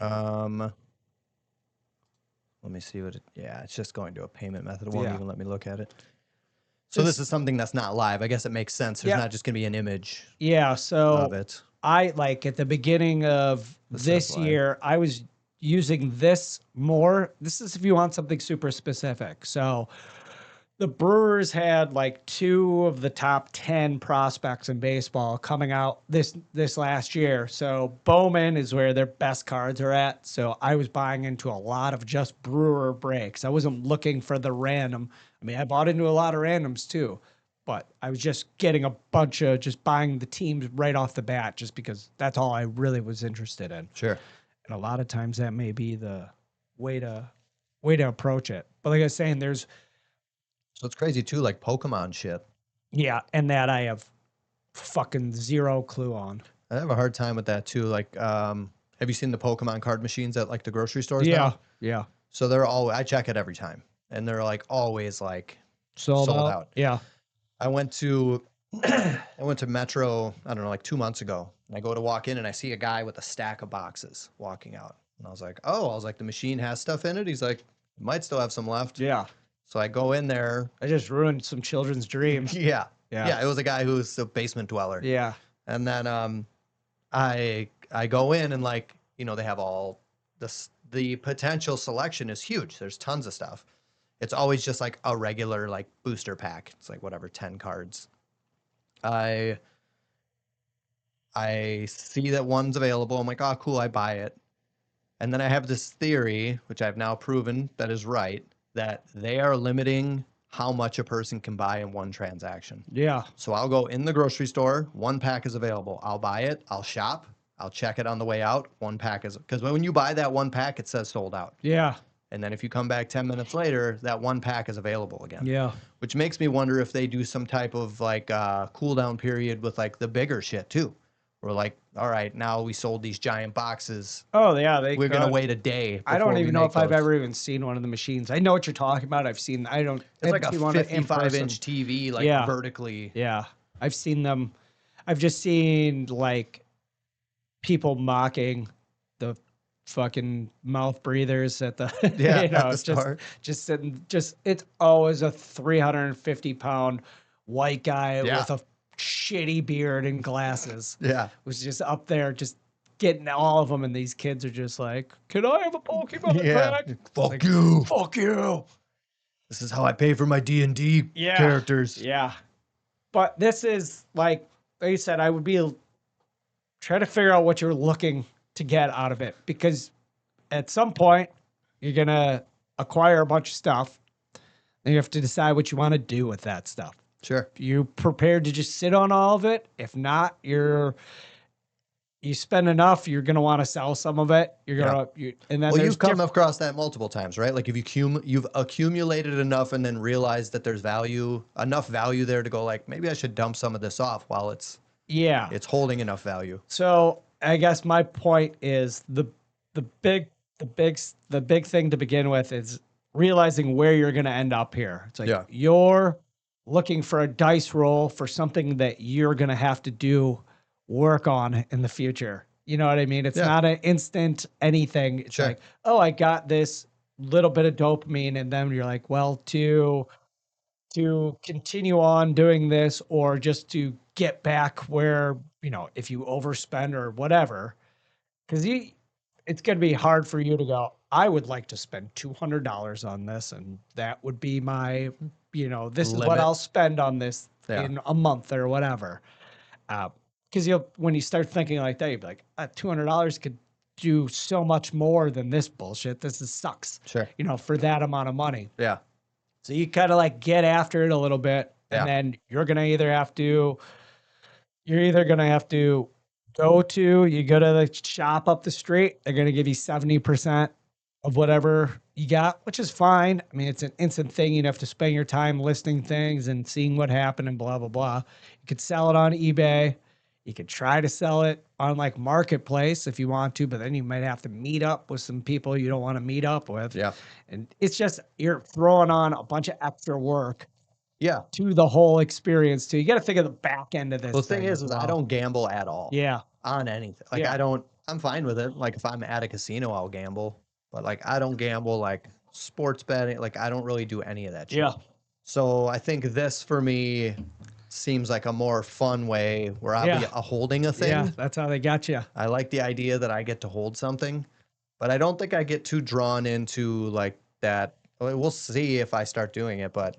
Let me see what it's just going to a payment method. It won't Yeah. even let me look at it. So this is something that's not live. I guess it makes sense. There's Yeah. not just going to be an image Yeah. So of it. I like at the beginning of this live. year, I was using this more. This is if you want something super specific. So the Brewers had like 2 of the top 10 prospects in baseball coming out this last year. So Bowman is where their best cards are at. So I was buying into a lot of just Brewer breaks. I wasn't looking for the random. I mean, I bought into a lot of randoms too, but I was just getting a bunch of just buying the teams right off the bat just because that's all I really was interested in. Sure. And a lot of times that may be the way to approach it. But like I was saying, there's So it's crazy too, like Pokemon shit. yeah, and that I have fucking zero clue on. I have a hard time with that too. Like, have you seen the Pokemon card machines at like the grocery stores now? Yeah. So they're I check it every time, and they're like always like Sold out. Yeah. I went to Metro, I don't know, like 2 months ago, and I go to walk in and I see a guy with a stack of boxes walking out. And I was like, the machine has stuff in it. He's like, might still have some left. Yeah. So I go in there. I just ruined some children's dreams. Yeah. Yeah. Yeah. It was a guy who's a basement dweller. Yeah. And then I go in and like, they have all this, the potential selection is huge. There's tons of stuff. It's always just like a regular like booster pack. It's like whatever, 10 cards. I see that one's available. I'm like, oh, cool, I buy it. And then I have this theory, which I've now proven that is right, that they are limiting how much a person can buy in one transaction. Yeah. So I'll go in the grocery store, 1 pack is available. I'll buy it, I'll shop, I'll check it on the way out. 1 pack is, because when you buy that 1 pack, it says sold out. Yeah. And then if you come back 10 minutes later, that 1 pack is available again. Yeah. Which makes me wonder if they do some type of like cool down period with like the bigger shit too. We're like, all right, now we sold these giant boxes. Oh yeah. We're going to wait a day. I don't before we even know make if I've those. ever even seen one of the machines. I know what you're talking about. I've seen. I don't. It's like haven't a seen one in person. 55-inch TV, like Yeah. vertically. Yeah, I've seen them. I've just seen like people mocking the fucking mouth breathers at the Yeah, you at know, the store. just sitting, just it's always a 350-pound white guy Yeah. with a shitty beard and glasses. Yeah. Was just up there just getting all of them, and these kids are just like, "Can I have a Pokemon Yeah. pack?" It's Fuck like, you. Fuck you. This is how I pay for my D&D Yeah. characters. Yeah. But this is like you said, I would be try to figure out what you're looking to get out of it, because at some point you're gonna acquire a bunch of stuff and you have to decide what you want to do with that stuff. Sure. You prepared to just sit on all of it? If not, you spend enough, you're gonna want to sell some of it. You're gonna and then Well, there's you've come across that multiple times, right? Like if you've accumulated enough and then realized that there's enough value there to go like, maybe I should dump some of this off while it's holding enough value. So I guess my point is the big thing to begin with is realizing where you're going to end up here. It's like you're looking for a dice roll for something that you're going to have to do work on in the future. You know what I mean? It's not an instant anything. It's like, oh, I got this little bit of dopamine, and then you're like, well, to continue on doing this, or just to get back where, if you overspend or whatever, because it's going to be hard for you to go, I would like to spend $200 on this, and that would be my, this is what I'll spend on this in a month or whatever. Because when you start thinking like that, you'd be like, $200 could do so much more than this bullshit. Sucks. Sure. For that amount of money. Yeah. So you kind of like get after it a little bit, and then you're either gonna have to go to the shop up the street. They're gonna give you 70% of whatever you got, which is fine. I mean, it's an instant thing. You'd have to spend your time listing things and seeing what happened and blah blah blah. You could sell it on eBay. You could try to sell it on like Marketplace if you want to, but then you might have to meet up with some people you don't want to meet up with. Yeah. And it's just, you're throwing on a bunch of extra work to the whole experience too. You got to think of the back end of this. Well, the thing is I don't gamble at all. Yeah. On anything. Like I'm fine with it. Like if I'm at a casino, I'll gamble, but like I don't gamble like sports betting. Like I don't really do any of that shit. Yeah. So I think this for me seems like a more fun way where I'll be holding a thing. Yeah, that's how they got you. I like the idea that I get to hold something, but I don't think I get too drawn into like that. We'll see if I start doing it, but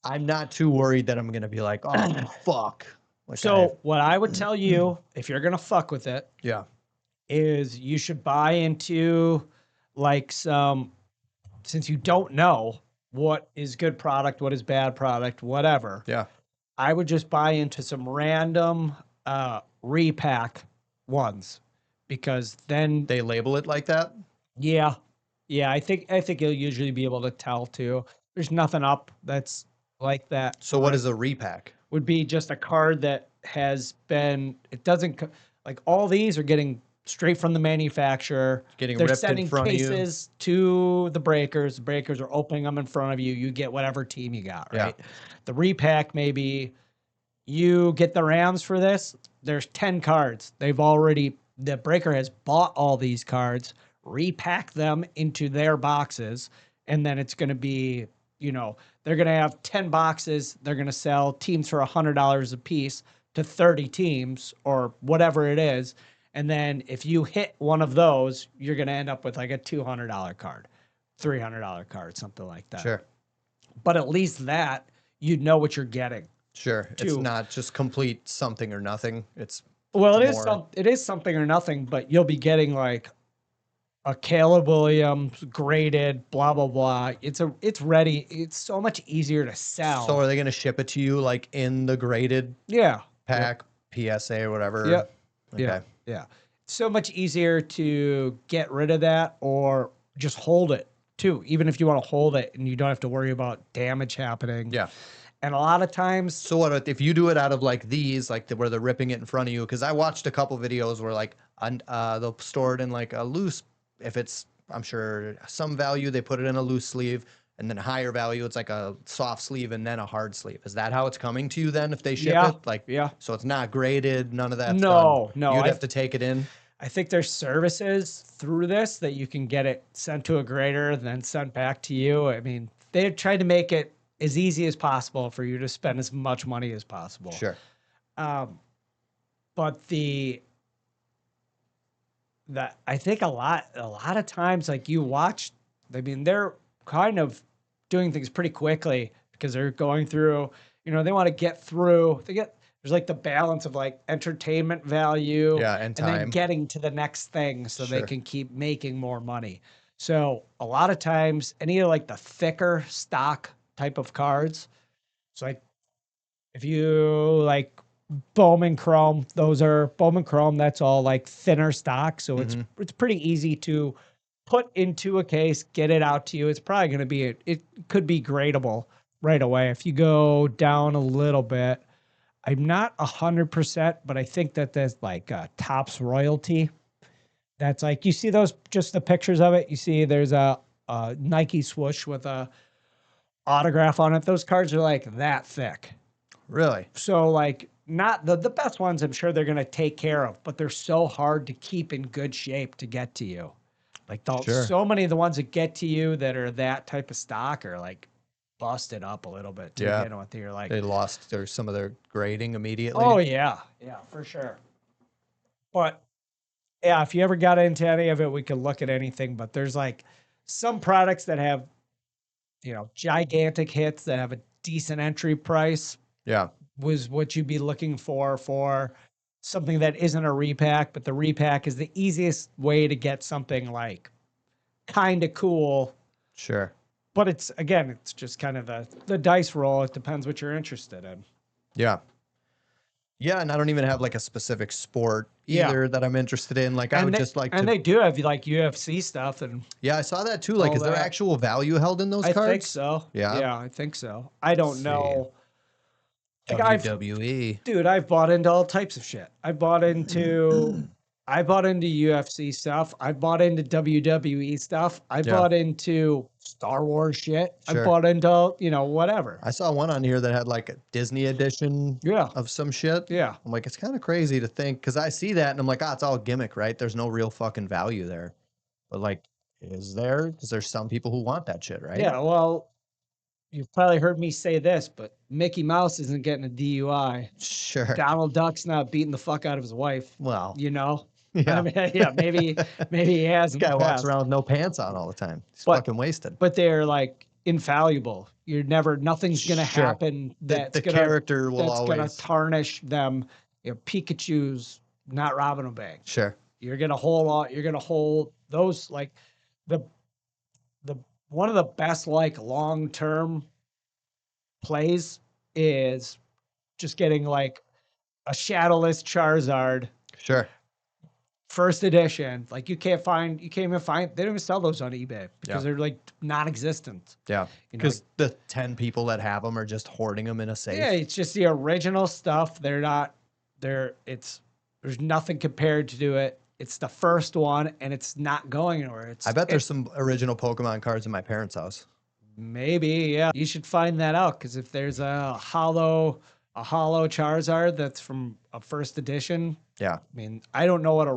I'm not too worried that I'm going to be like, oh, fuck. Like so what I would tell you, if you're going to fuck with it, is you should buy into like since you don't know what is good product, what is bad product, whatever. Yeah. I would just buy into some random repack ones, because then they label it like that. Yeah. I think you'll usually be able to tell too. There's nothing up that's like that. So what is a repack? Would be just a card that has been. It doesn't like all these are getting straight from the manufacturer. They're ripped sending in front cases to the breakers. The breakers are opening them in front of you. You get whatever team you got, right? Yeah. The repack, maybe you get the Rams for this. There's 10 cards. The breaker has bought all these cards, repack them into their boxes, and then it's going to be, they're going to have 10 boxes. They're going to sell teams for $100 a piece to 30 teams or whatever it is. And then if you hit one of those, you're going to end up with like a $200 card, $300 card, something like that. Sure. But at least that, you know what you're getting. Sure. It's not just complete something or nothing. it is something or nothing, but you'll be getting like a Caleb Williams graded, blah, blah, blah. It's ready. It's so much easier to sell. So are they going to ship it to you like in the graded pack, PSA or whatever? Yep. Okay. Yeah. It's so much easier to get rid of that or just hold it too, even if you want to hold it and you don't have to worry about damage happening. Yeah. And a lot of times. So what if you do it out of like these, like where they're ripping it in front of you? Because I watched a couple videos where like they'll store it in like a loose, if it's, I'm sure some value, they put it in a loose sleeve, and then higher value, it's like a soft sleeve and then a hard sleeve. Is that how it's coming to you then if they ship it? Like, so it's not graded, none of that. No. You'd have to take it in. I think there's services through this that you can get it sent to a grader and then sent back to you. I mean, they tried to make it as easy as possible for you to spend as much money as possible. Sure. But I think a lot of times, like you watch, I mean, they're kind of doing things pretty quickly because they're going through, they want to get through, there's like the balance of like entertainment value And then time. getting to the next thing so they Sure. can keep making more money. So a lot of times, any of like the thicker stock type of cards, so like if you like Bowman Chrome, Bowman Chrome, that's all like thinner stock. So it's pretty easy to put into a case, get it out to you. It's probably going to be, it could be gradable right away. If you go down a little bit, I'm not 100%, but I think that there's like Topps royalty. That's like, you see those, just the pictures of it. You see there's a Nike swoosh with a autograph on it. Those cards are like that thick. Really? So like not the best ones, I'm sure they're going to take care of, but they're so hard to keep in good shape to get to you. Like Sure. so many of the ones that get to you that are that type of stock are like busted up a little bit to Yeah. begin with. You're like, They lost some of their grading immediately. oh yeah, for sure. But yeah, if you ever got into any of it, we could look at anything. But there's like some products that have, gigantic hits that have a decent entry price. Yeah. Was what you'd be looking for something that isn't a repack, but the repack is the easiest way to get something like kind of cool. Sure. But it's just kind of the dice roll. It depends what you're interested in. Yeah. Yeah, and I don't even have like a specific sport Yeah. either that I'm interested in. Like I would just like to. And they do have like UFC stuff, and Yeah, I saw that too. Like, all is there that. actual value held in those I cards? think so. Yeah? Yeah, I think so. I don't see. know. Like WWE. Dude, I've bought into all types of shit. I bought into UFC stuff. I bought into WWE stuff. I Yeah. bought into Star Wars shit. Sure. I bought into, whatever. I saw one on here that had like a Disney edition Yeah. of some shit. Yeah. I'm like, it's kind of crazy to think, because I see that and I'm like, it's all gimmick, right? There's no real fucking value there. But like, is there? Because there's some people who want that shit, right? Yeah. Well, you've probably heard me say this, but Mickey Mouse isn't getting a DUI. Sure. Donald Duck's not beating the fuck out of his wife. Well, I mean, yeah, maybe he has. this guy walks around with no pants on all the time. He's But- fucking wasted. But they're like infallible. Nothing's gonna Sure. happen that's the gonna character will that's gonna always. tarnish them. Pikachu's not robbing a bank. Sure. You're gonna hold those like the one of the best like long-term plays is just getting like a shadowless Charizard Sure. first edition. Like you can't even find, they don't even sell those on eBay because Yeah. they're like non-existent. Yeah. You know, Because the 10 people that have them are just hoarding them in a safe. yeah, it's just the original stuff. There's nothing compared to it. It's the first one and it's not going anywhere. I bet there's some original Pokemon cards in my parents' house. Maybe, yeah. You should find that out because if there's a hollow Charizard that's from a first edition, Yeah. I mean, I don't know what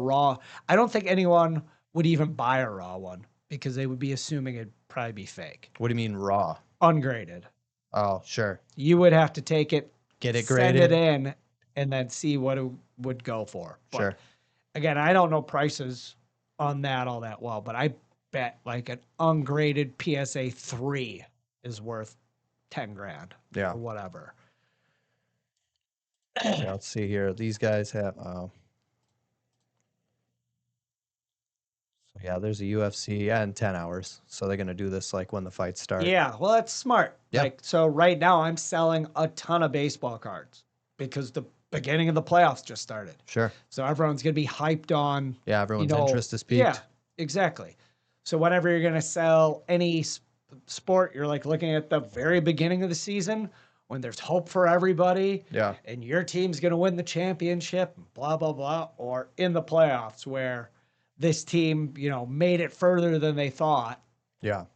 I don't think anyone would even buy a raw one because they would be assuming it'd probably be fake. What do you mean raw? Ungraded. Oh, sure. You would have to take it, Get it send graded. it in, and then see what it would go for. But Sure. again, I don't know prices on that all that well, but I bet like an ungraded PSA 3 is worth 10 grand Yeah. or whatever. Yeah, let's see here. These guys have. So yeah, there's a UFC in 10 hours. So they're gonna do this like when the fights start. Yeah, well, that's smart. Yeah. Like, so right now I'm selling a ton of baseball cards because the beginning of the playoffs just started. Sure. So everyone's going to be hyped on. Yeah, everyone's know, interest is peaked. Yeah, exactly. So whenever you're going to sell any sport, you're like looking at the very beginning of the season when there's hope for everybody. Yeah. And your team's going to win the championship, blah, blah, blah. Or in the playoffs where this team, made it further than they thought. Yeah.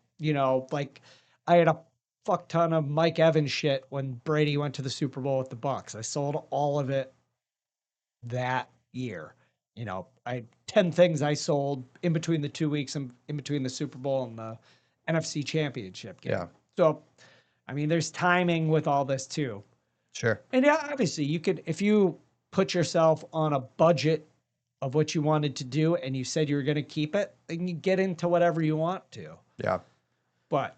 Like I had a fuck ton of Mike Evans shit when Brady went to the Super Bowl with the Bucks. I sold all of it that year. you know, I 10 things I sold in between the 2 weeks and in between the Super Bowl and the NFC Championship game. Yeah. So, I mean, there's timing with all this too. Sure. And yeah, obviously, you could, if you put yourself on a budget of what you wanted to do and you said you were going to keep it, then you get into whatever you want to. Yeah. But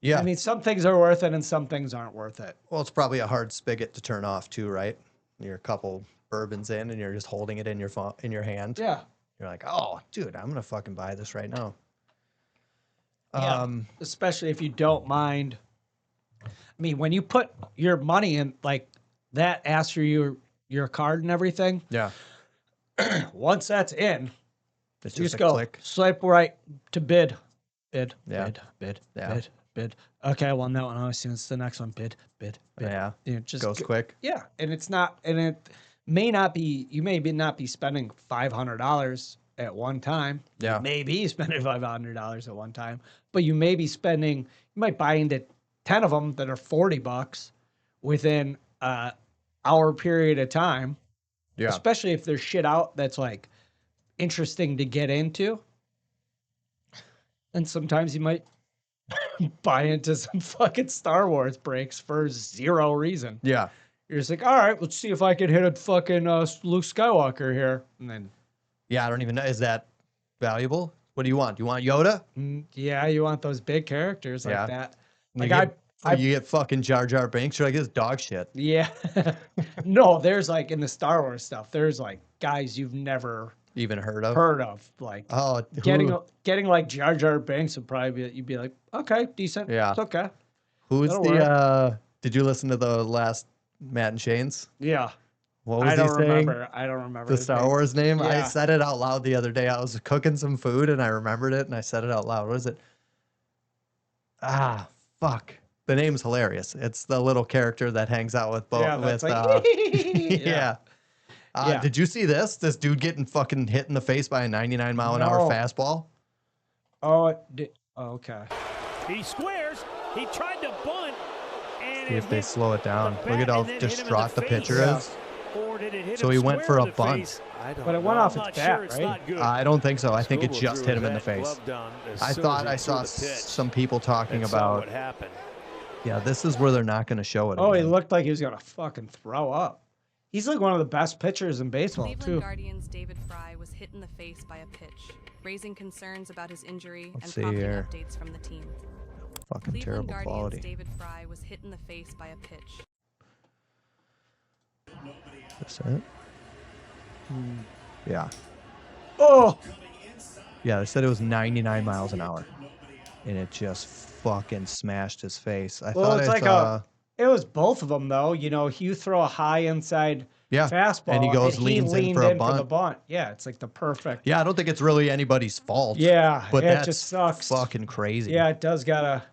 Yeah. I mean, some things are worth it and some things aren't worth it. Well, it's probably a hard spigot to turn off too, right? You're a couple bourbons in and you're just holding it in your hand. Yeah. You're like, oh, dude, I'm gonna fucking buy this right now. Yeah. Especially if you don't mind. I mean, when you put your money in, like that asks for your card and everything. Yeah. Once that's in, It's you just just a go click. swipe right to bid. Yeah. Bid. Yeah. Bid. Okay, I won that one. I assume it's the next one. Bid. Yeah. You know, just Goes quick. Yeah, and it's not, and it may not be. You may not be spending $500 at one time. Yeah. You may be spending $500 at one time, but you may be spending. You might buy into 10 of them that are $40 within an hour period of time. Yeah. Especially if there's shit out that's like interesting to get into. And sometimes you might buy into some fucking Star Wars breaks for zero reason. Yeah. You're just like, all right, let's see if I can hit a fucking Luke Skywalker here. And then, Yeah. I don't even know. Is that valuable? What do you want? Do you want Yoda? yeah, you want those big characters like Yeah. that. You Like you get fucking Jar Jar Binks. You're like, this dog shit. yeah. No, there's like in the Star Wars stuff, there's like guys you've never Even heard of? heard of. Like Oh, getting like Jar Jar Binks would probably be, you'd be like, okay, decent. Yeah. It's okay. who's that'll the? Did you listen to the last Matt and Shane's? Yeah. What was I don't he saying? remember. I don't remember The his Star name. Wars name. I Yeah. said it out loud the other day. I was cooking some food and I remembered it and I said it out loud. What is it? Ah, fuck. The name's hilarious. It's the little character that hangs out with both. Yeah, that's with, like, yeah. Yeah. Did you see this? This dude getting fucking hit in the face by a 99 mile an hour No. fastball? Oh, okay. He squares. He tried to bunt. And See if they slow it down. Look at how distraught the pitcher Yeah. is. So he went for a bunt. But it went off its bat, right? I don't think so. I think it just hit him in the face. I thought I saw some people talking about. Yeah, this is where they're not going to show it. Oh, he again. looked like he was gonna fucking throw up. He's like one of the best pitchers in baseball Cleveland too. Guardians' David Fry was hit in the face by a pitch, raising concerns about his injury Let's and see prompting here. updates from the team. Fucking Cleveland terrible Guardians' quality. David Fry was hit in the face by a pitch. That's it. Yeah. Oh, Yeah, they said it was 99 miles an hour. And it just fucking smashed his face. I well, thought it's I like saw, it was both of them though. You know, you throw a high inside yeah. fastball, And he goes, leans in for a the bunt. bunt. Yeah, it's like the perfect. Yeah, I don't think it's really anybody's fault. Yeah, But it that's just sucks. fucking crazy. Yeah, it does gotta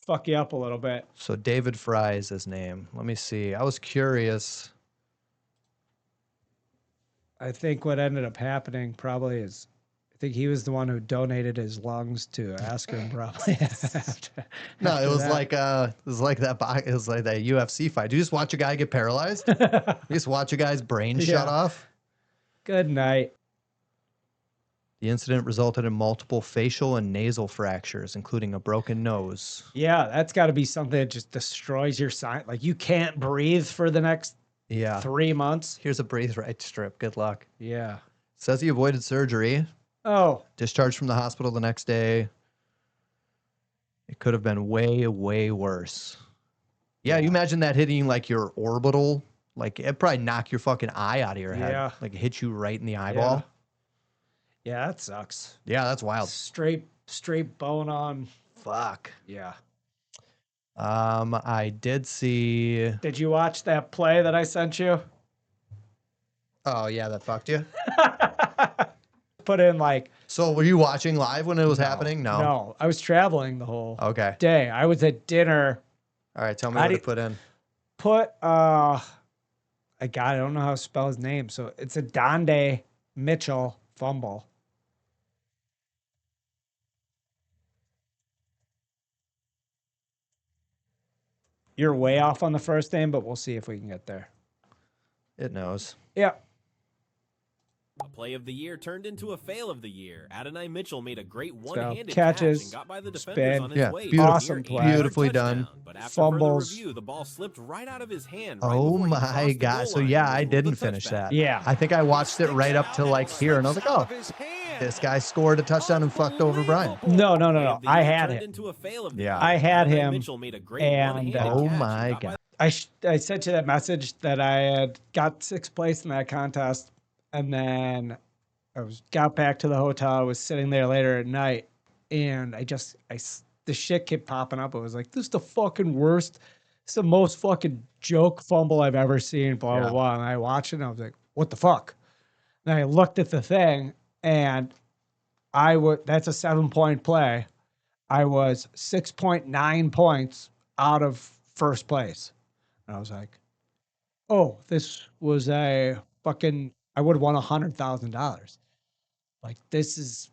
fuck you up a little bit. So David Fry is his name. Let me see. I was curious. I think what ended up happening probably is, I think he was the one who donated his lungs to Askren probably. No, it after was that. like it was like that UFC fight. Do you just watch a guy get paralyzed? You just watch a guy's brain shut Yeah. off? Good night. The incident resulted in multiple facial and nasal fractures, including a broken nose. Yeah, that's got to be something that just destroys your sign. Like you can't breathe for the next Yeah. 3 months. Here's a breathe right strip. Good luck. Yeah. Says he avoided surgery. Oh, Discharged from the hospital the next day. It could have been way, way worse. Yeah, you imagine that hitting like your orbital. Like it'd probably knock your fucking eye out of your head. Yeah. Like hit you right in the eyeball. yeah, that sucks. Yeah, that's wild. Straight bone on. Fuck. Yeah. I did see. Did you watch that play that I sent you? Oh yeah, that fucked you. Put in like. So were you watching live when it was happening? No. No, I was traveling the whole Okay. day. I was at dinner. All right. Tell me How what do to you- put in. Put I don't know how to spell his name. So it's a Donde Mitchell fumble. You're way off on the first name, but we'll see if we can get there. It knows. Yeah. A play of the year turned into a fail of the year. Adonai Mitchell made a great one-handed catches, catch and got by the defenders spin. on his Yeah, way. beautiful- Awesome play. beautifully done. But after Fumbles. further review, the ball slipped right out of his hand. Right Oh before he my crossed the God. goal So line yeah, and I was ruled didn't a finish touchback. that. Yeah. I think I watched it right up to like here, and I was like, oh, this guy scored a touchdown and fucked over Brian. No. Play of the I year had turned him. into a fail of the Yeah. year. I had Adonai him, Mitchell made a great and, one-handed oh catch and my got by God. I sent you that message that I had got 6th place in that contest, and then got back to the hotel. I was sitting there later at night, and the shit kept popping up. I was like, this is the fucking worst. It's the most fucking joke fumble I've ever seen, blah, Yeah. blah, blah. And I watched it, and I was like, what the fuck? And I looked at the thing, and that's a 7-point play. I was 6.9 points out of first place. And I was like, oh, this was I would have won $100,000. Like, this is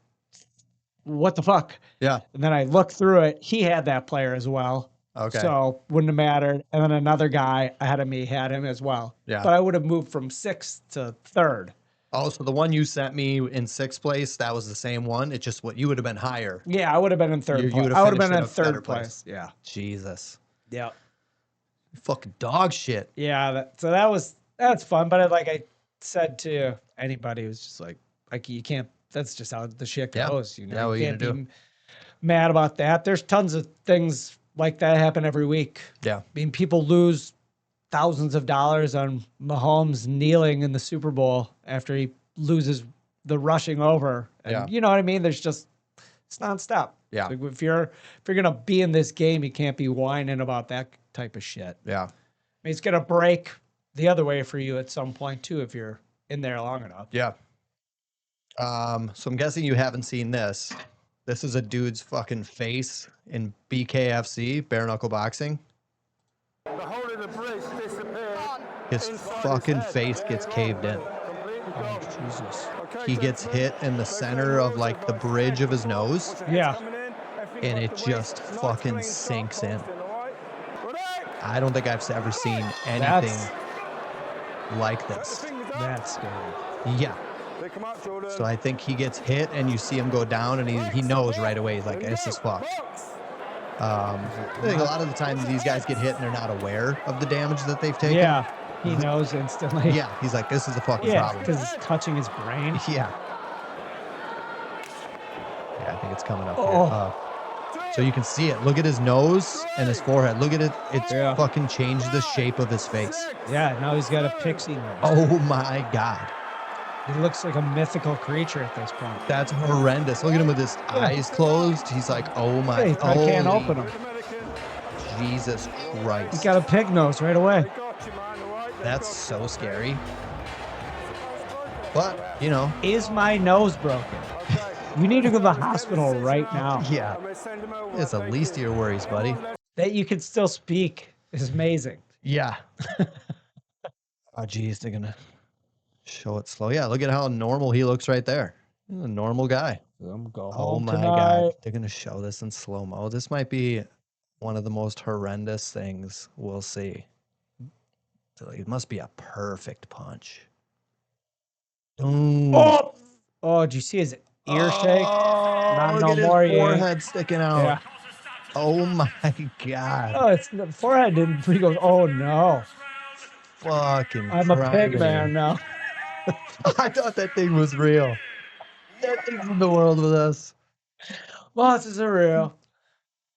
what the fuck? Yeah. And then I looked through it. He had that player as well. Okay. So wouldn't have mattered. And then another guy ahead of me had him as well. Yeah. But I would have moved from 6th to 3rd. Oh, so the one you sent me in 6th place, that was the same one. It just what you would have been higher. Yeah, I would have been in 3rd You place. would have I would have finished been in in a better 3rd place. place. Yeah. Jesus. Yeah. Fucking dog shit. Yeah. That's fun. But like I said to anybody who's just like you can't, that's just how the shit Yeah. goes. You know, Yeah, what you you can't gonna be mad about that. There's tons of things like that happen every week. Yeah. I mean, people lose thousands of dollars on Mahomes kneeling in the Super Bowl after he loses the rushing over. And Yeah. you know what I mean? It's nonstop. Yeah. Like if you're gonna be in this game, you can't be whining about that type of shit. Yeah. I mean, it's gonna break the other way for you at some point too if you're in there long enough. Yeah. So I'm guessing you haven't seen this. This is a dude's fucking face in BKFC, bare knuckle boxing. His fucking face gets caved in. Oh, Jesus. He gets hit in the center of like the bridge of his nose, Yeah. and it just fucking sinks in. I don't think I've ever seen anything like this. That's scary. Yeah. So I think he gets hit, and you see him go down, and he knows right away. He's like, this is fucked. I think a lot of the times these guys get hit and they're not aware of the damage that they've taken. Yeah. He knows instantly. Yeah. He's like, this is a fucking Yeah, problem. because it's touching his brain. Yeah. Yeah, I think it's coming up Oh. here. So you can see it. Look at his nose and his forehead. Look at it. It's Yeah. fucking changed the shape of his face. Yeah, now he's got a pixie nose. Oh my God. He looks like a mythical creature at this point. That's horrendous. Look at him with his eyes closed. He's like, oh my. Yeah, I can't holy open them. Jesus Christ. He's got a pig nose right away. That's so scary. But, you know, Is my nose broken? You need to go to the hospital right now. yeah. It's the least of your worries, buddy. That you can still speak is amazing. Yeah. Oh, geez, they're gonna show it slow. Yeah, look at how normal he looks right there. He's a normal guy. I'm going Oh home my tonight. God. They're gonna show this in slow-mo. This might be one of the most horrendous things we'll see. So it must be a perfect punch. Boom. Oh, did you see his ear shake? Not Look no at his more ear. forehead sticking out. Yeah. Oh my God. Oh, it's the forehead didn't. He goes, oh no, Fucking I'm a pig Friday. man now. I thought that thing was real. That thing's in the world with us. Losses are real.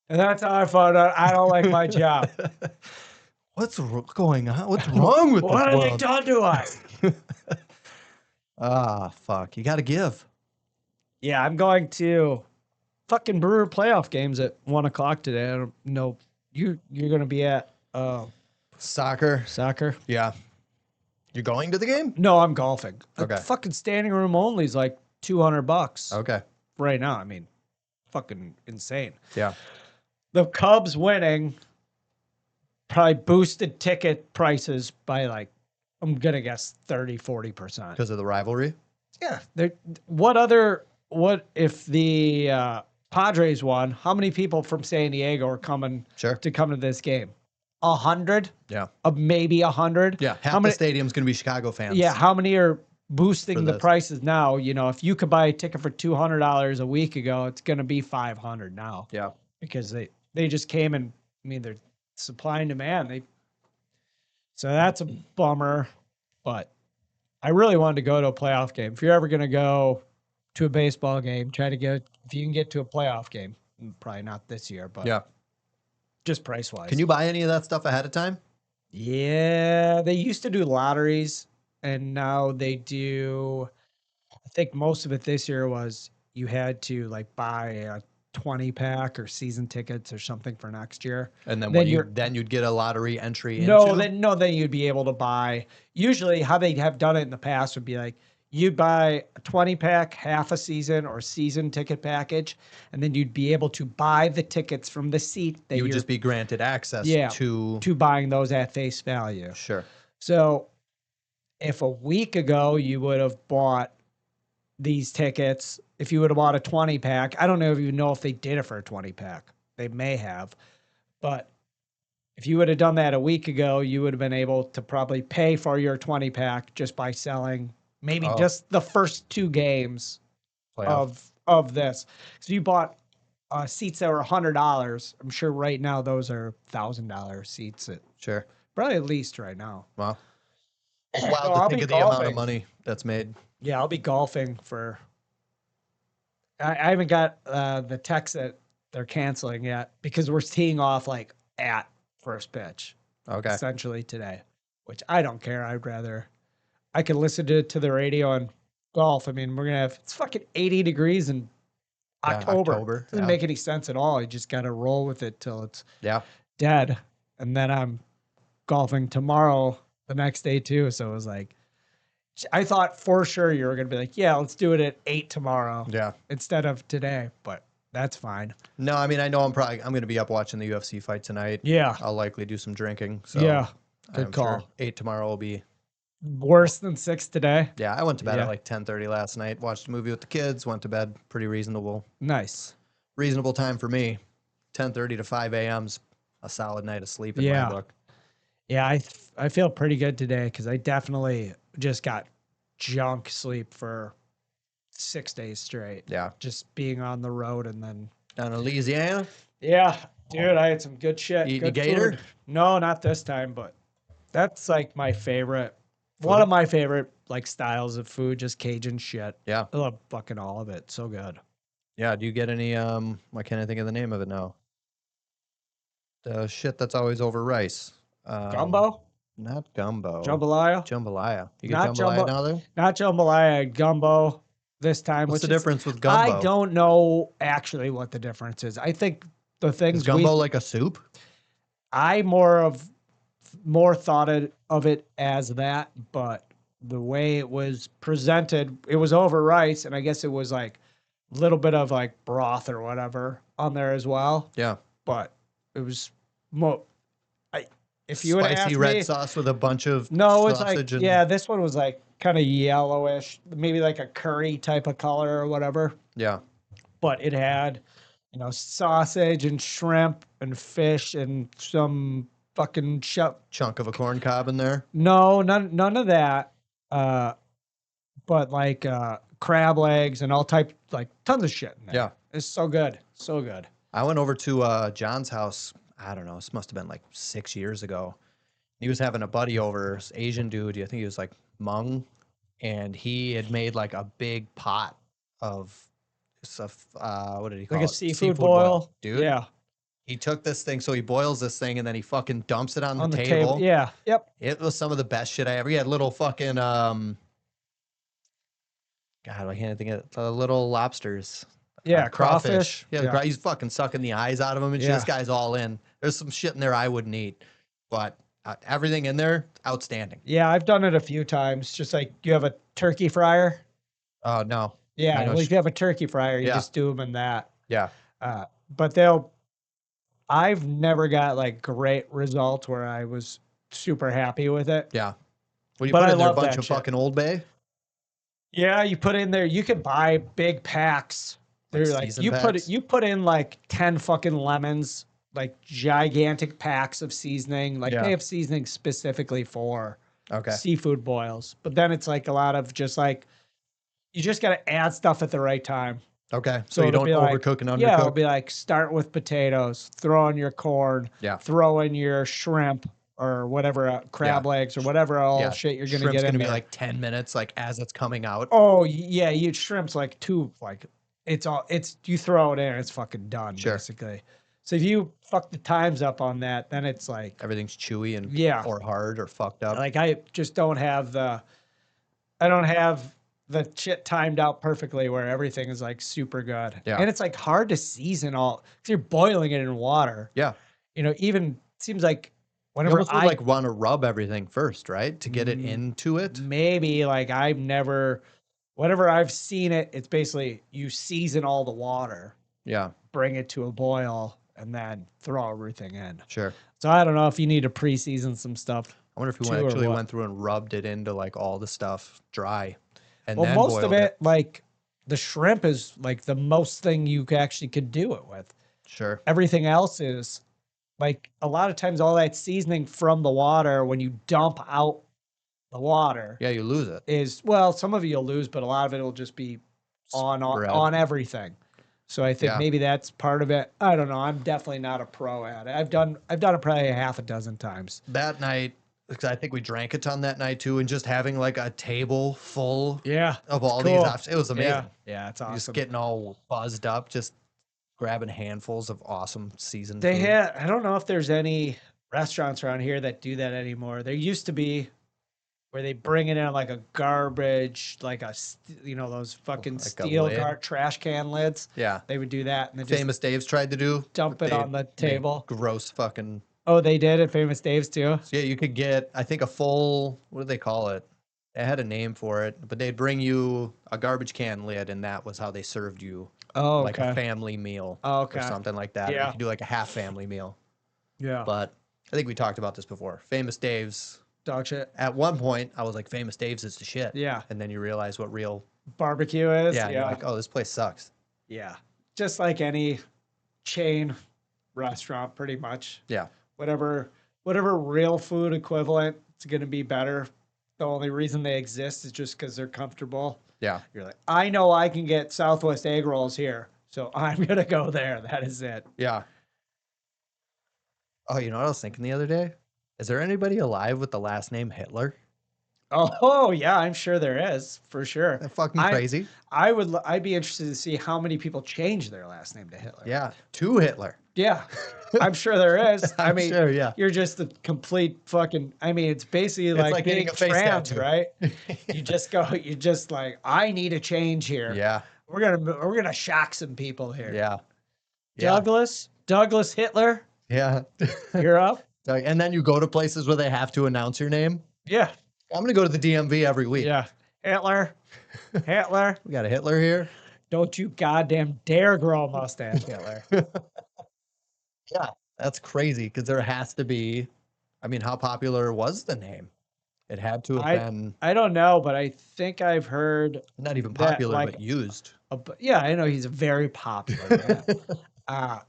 And that's how I found out I don't like my job. What's going on? What's wrong with What this have they world? done to us? Ah, fuck. You got to give. Yeah, I'm going to fucking Brewer playoff games at 1:00 today. I don't know. You're going to be at Soccer. soccer? Yeah. You're going to the game? No, I'm golfing. Okay. The fucking standing room only is like $200 Okay. right now. I mean, fucking insane. Yeah. The Cubs winning probably boosted ticket prices by like, I'm going to guess 30-40%. Because of the rivalry? Yeah. What if the Padres won? How many people from San Diego are coming Sure. to come to this game? 100, Yeah. maybe 100. Yeah. Half How many? the stadium's going to be Chicago fans. Yeah, how many are boosting For the this. prices now? You know, if you could buy a ticket for $200 a week ago, it's going to be $500 now Yeah. because they just came and I mean they're supply and demand. So that's a bummer, but I really wanted to go to a playoff game. If you're ever going to go to a baseball game, try to get if you can get to a playoff game. Probably not this year, but Yeah. just price wise. Can you buy any of that stuff ahead of time? Yeah, they used to do lotteries, and now they do. I think most of it this year was you had to like buy a 20 pack or season tickets or something for next year. And then, Then then you'd get a lottery entry No, into? then you'd be able to buy. Usually, how they have done it in the past would be like you'd buy a 20 pack, half a season or season ticket package, and then you'd be able to buy the tickets from the seat that You would you're just be granted access to. to buying those at face value. Sure. So, if a week ago you would have bought these tickets, if you would have bought a 20 pack, I don't even know if they did it for a 20 pack. They may have, but if you would have done that a week ago, you would have been able to probably pay for your 20 pack just by selling maybe just the first 2 games Playoff. of this. So you bought seats that were $100. I'm sure right now those are $1,000 seats. Sure. Probably at least right now. Wow. It's wild So to I'll think be of the amount golfing. of money that's made. Yeah, I'll be golfing for. I haven't got the text that they're canceling yet because we're teeing off like at first pitch. Okay. Essentially today, which I don't care. I could listen to the radio and golf. I mean, we're gonna have it's fucking 80 degrees in Yeah, October. Doesn't yeah. make any sense at all. You just gotta roll with it till it's Yeah. dead, and then I'm golfing tomorrow the next day too. So it was like, I thought for sure you were gonna be like, yeah, let's do it at 8 tomorrow Yeah. instead of today, but that's fine. No, I mean, I know I'm going to be up watching the UFC fight tonight. Yeah, I'll likely do some drinking. So yeah, good I'm call. Sure 8 tomorrow will be. Worse than 6 today. Yeah, I went to bed Yeah. at like 10:30 last night. Watched a movie with the kids. Went to bed pretty reasonable Nice. time for me. 10:30 to 5 a.m.'s a solid night of sleep in Yeah. my book. Yeah, I feel pretty good today because I definitely just got junk sleep for 6 days straight. Yeah. Just being on the road and then. Down in Louisiana. Yeah, dude, I had some good shit. Eating a good gator? food. No, not this time, but that's like my favorite. One of my favorite like styles of food, just Cajun shit. Yeah. I love fucking all of it. So good. Yeah. Do you get any? Why can't I think of the name of it now? The shit that's always over rice. Gumbo? Not gumbo. Jambalaya? Jambalaya. You get Not jambalaya jumbo- now there? Not jambalaya, gumbo this time. What's which the is- difference with gumbo? I don't know actually what the difference is. I think the things Is gumbo like a soup? I more thought of it as that, but the way it was presented, it was over rice, and I guess it was like a little bit of like broth or whatever on there as well. Yeah. But it was more. If you would ask Spicy me, red sauce with a bunch of no, it's like sausage and yeah, this one was like kind of yellowish, maybe like a curry type of color or whatever. yeah. But it had, sausage and shrimp and fish and some fucking Chunk of a corn cob in there. No, none of that. But like crab legs and all type like tons of shit in there. Yeah. It's so good. So good. I went over to John's house. I don't know. This must have been like 6 years ago. He was having a buddy over, this Asian dude. I think he was like Hmong, and he had made like a big pot of stuff. What did he call Like it? a seafood boil. dude. Yeah. He took this thing, so he boils this thing, and then he fucking dumps it on, On the the table. table. Yeah. Yep. It was some of the best shit I ever. He had little fucking God, I can't think of it. Little lobsters. Yeah. Crawfish. Yeah, he's fucking sucking the eyes out of them, and shit. Yeah. This guy's all in. There's some shit in there I wouldn't eat, but everything in there, outstanding. Yeah, I've done it a few times. Just like you have a turkey fryer. Oh no. Yeah, I know well, if you have a turkey fryer, you Yeah. just do them in that. Yeah. But I've never got like great results where I was super happy with it. Yeah. What do you But put I in there? A love bunch that of shit. fucking Old Bay? Yeah, you put in there. You could buy big packs. They're like season you packs? put in like 10 fucking lemons like gigantic packs of seasoning. Like Yeah. they have seasoning specifically for Okay. seafood boils. But then it's like a lot of just like you just got to add stuff at the right time. Okay. So you it'll don't be like- overcook and undercook. Yeah, it'll be like start with potatoes, throw in your corn, Yeah. throw in your shrimp or whatever, crab legs or whatever all shit you're gonna Shrimp's get in gonna be there. like 10 minutes, like as it's coming out. Oh yeah, you shrimp's like it's you throw it in, it's fucking done Sure. basically. So if you fuck the times up on that, then it's like Everything's chewy and Yeah. or hard or fucked up. like I just don't have the shit timed out perfectly where everything is like super good. Yeah. And it's like hard to season all because you're boiling it in water. Yeah. You know, even seems like You whenever almost would, I like want to rub everything first, right? To get it into it. maybe like I've never whenever I've seen it, it's basically you season all the water, Yeah. bring it to a boil, and then throw everything in. Sure. So I don't know if you need to pre-season some stuff. I wonder if you Two or actually what? went through and rubbed it into like all the stuff dry. And Well, then most of boiled it, like the shrimp is like the most thing you actually could do it with. Sure. Everything else is like a lot of times all that seasoning from the water when you dump out the water Yeah, you lose it. is well, some of it you'll lose, but a lot of it will just be Spread. on everything. So I think Yeah. maybe that's part of it. I don't know. I'm definitely not a pro at it. I've done it probably a half a dozen times. That night, because I think we drank a ton that night too, and just having like a table full Yeah. of all Cool. these options, it was amazing. Yeah. Yeah, it's Just awesome. getting all buzzed up, just grabbing handfuls of awesome seasoned They food. had I don't know if there's any restaurants around here that do that anymore. There used to be where they bring it in like a garbage, like those fucking Like a steel lid? trash can lids. Yeah. They would do that and they just Famous Dave's tried to do. dump but it they on the made table. Gross fucking. Oh, they did at Famous Dave's too. So yeah, you could get, I think, a full, what do they call it? It had a name for it, but they'd bring you a garbage can lid, and that was how they served you Oh, like okay. a family meal Oh, okay. or something like that. Yeah. You could do like a half family meal. Yeah. But I think we talked about this before. Famous Dave's. Dog shit. At one point, I was like, Famous Dave's is the shit. Yeah. And then you realize what real. Barbecue is. Yeah. You're Yeah. like, oh, this place sucks. Yeah. Just like any chain restaurant, pretty much. Yeah. Whatever real food equivalent, it's going to be better. The only reason they exist is just because they're comfortable. Yeah. You're like, I know I can get Southwest egg rolls here, so I'm going to go there. That is it. Yeah. Oh, you know what I was thinking the other day? Is there anybody alive with the last name Hitler? Oh, yeah, I'm sure there is, for sure. That fucking I- crazy. I'd be interested to see how many people change their last name to Hitler. Yeah. To Hitler. Yeah. I'm sure there is. I I'm mean, sure, yeah. you're just a complete fucking, I mean, it's basically It's like, like getting being a face trans, tattoo. right? You just like, I need a change here. Yeah. We're gonna shock some people here. Yeah. Yeah. Douglas Hitler, Yeah. you're up. And then you go to places where they have to announce your name. Yeah. I'm going to go to the DMV every week. Yeah. Hitler. Hitler. We got a Hitler here. Don't you goddamn dare grow a mustache, Hitler. Yeah. That's crazy because there has to be. I mean, how popular was the name? It had to have been I don't know, but I think I've heard not even that, popular, like, but used. yeah, I know he's a very popular man.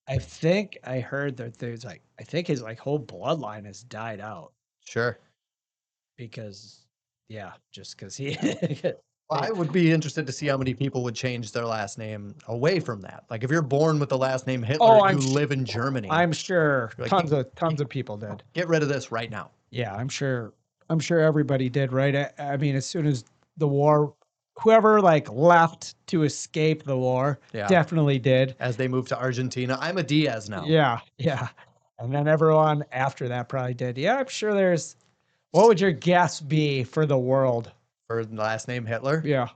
I think I heard that there's like, I think his like whole bloodline has died out Sure. because, yeah, just because he. Well, I would be interested to see how many people would change their last name away from that. Like if you're born with the last name Hitler, Oh, you I'm live in Germany. I'm sure Like, tons of people did. Get rid of this right now. Yeah, I'm sure everybody did, right? I mean, as soon as the war, whoever like left to escape the war Yeah. definitely did. As they move to Argentina, I'm a Diaz now. Yeah, yeah. And then everyone after that probably did. Yeah, I'm sure there's. What would your guess be for the world? For the last name Hitler? Yeah,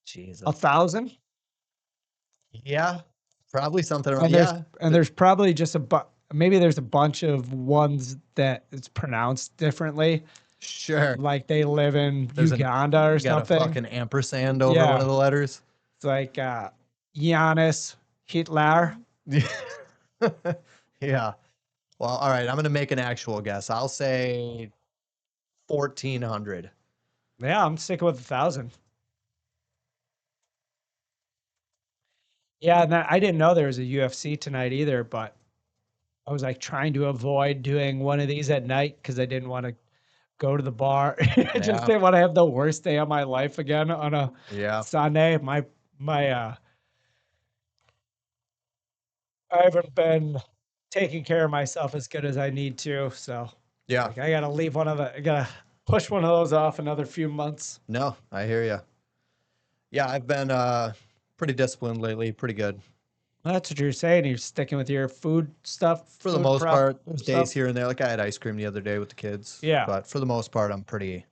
Jesus. 1,000. Yeah. Probably something around. And there's probably just maybe there's a bunch of ones that it's pronounced differently. Sure. Like they live in There's Uganda or You got something. a fucking ampersand over Yeah. one of the letters. It's like Giannis Hitler. Yeah. Well, all right. I'm going to make an actual guess. I'll say 1,400. Yeah, I'm sticking with 1,000. Yeah, and I didn't know there was a UFC tonight either, but I was like trying to avoid doing one of these at night because I didn't want to go to the bar. I just Yeah. didn't want to have the worst day of my life again on a Yeah. Sunday. My I haven't been taking care of myself as good as I need to, so Yeah. like I gotta leave I gotta push one of those off another few months. No, I hear you. Yeah, I've been pretty disciplined lately, pretty good. That's what you're saying. You're sticking with your food stuff For the food most prep part, there's days stuff? here and there. Like I had ice cream the other day with the kids. Yeah. But for the most part, I'm pretty.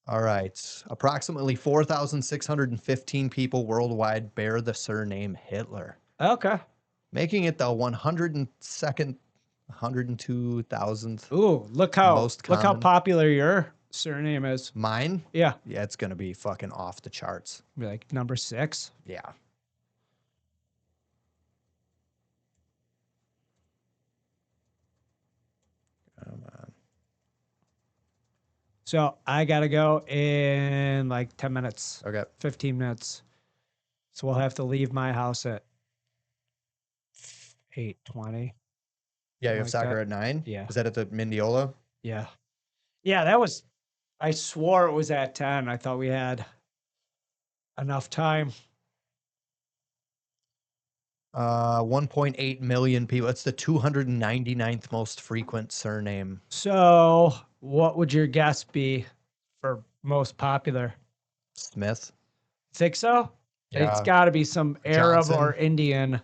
All right. Approximately 4,615 people worldwide bear the surname Hitler, Okay. making it the 102,000th 102,000th Ooh, look how common. popular your surname is. Mine? Yeah. Yeah, it's going to be fucking off the charts. Be like number 6. Yeah. Come on. So I gotta go in like 10 minutes, Okay. 15 minutes. So we'll have to leave my house at 8:20. Yeah, you have like soccer that. at 9? Yeah. Is that at the Mendiola? Yeah. Yeah, that was, I swore it was at 10. I thought we had enough time. 1.8 million people. It's the 299th most frequent surname. So what would your guess be for most popular? Smith. Think so? It's Yeah. got to be some Arab Johnson. or Indian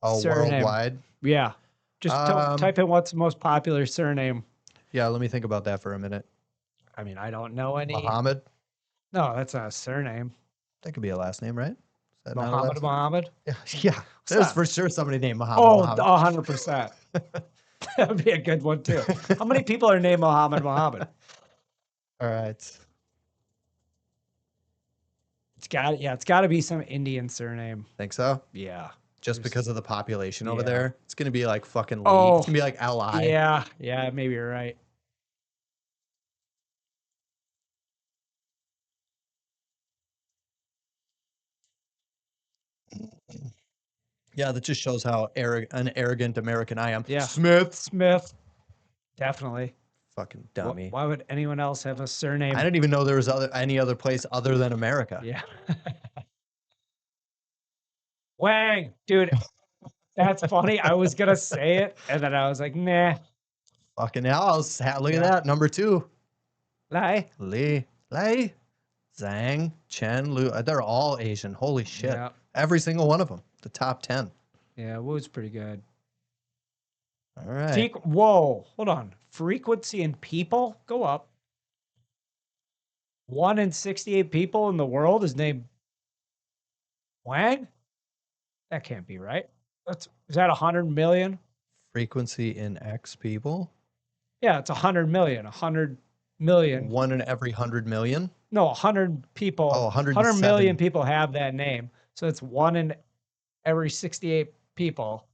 Oh, surname. worldwide? Yeah. Just type in what's the most popular surname. Yeah, let me think about that for a minute. I mean, I don't know any. Muhammad? No, that's not a surname. That could be a last name, right? Is that not a Muhammad last- Muhammad? Yeah, yeah. There's that? for sure somebody named Muhammad. Oh, Muhammad. 100%. That would be a good one too. How many people are named Muhammad Muhammad? All right. It's got to be some Indian surname. Think so? Yeah. Just because of the population over Yeah. there? It's going to be like fucking Lee. Oh, It's going to be like L.I. Yeah, maybe you're right. Yeah, that just shows how an arrogant American I am. Yeah. Smith. Definitely. Fucking dummy. Why would anyone else have a surname? I didn't even know there was any other place other than America. Yeah. Wang, dude, that's funny. I was gonna say it, and then I was like, nah. Fucking hell. Look at that. Number 2. Lie. Li, Zhang, Chen, Lu. They're all Asian. Holy shit. Yeah. Every single one of them. The top 10. Yeah, Wu's pretty good. All right. Whoa, hold on. Frequency in people go up. 1 in 68 people in the world is named Wang. That can't be right. Is that 100 million? Frequency in X people. Yeah, it's 100 million. 100 million. 1 in every 100 million. No, 100 people. Oh, 100 107. million people have that name. So it's 1 in every 68 people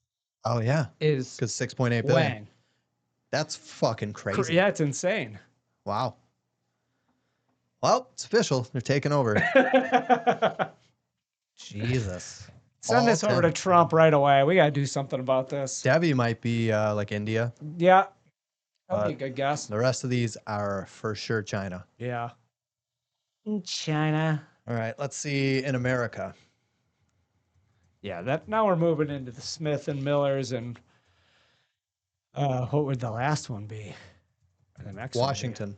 Oh, yeah. is Because 6.8 billion. Wang. That's fucking crazy. Yeah, it's insane. Wow. Well, it's official. They're taking over. Jesus. Send All this over 10. to Trump right away. We got to do something about this. Debbie might be like India. Yeah. That'd be a good guess. The rest of these are for sure China. Yeah. China. All right, let's see in America. Yeah, now we're moving into the Smith and Millers and what would the last one be? Or the next one be? Washington.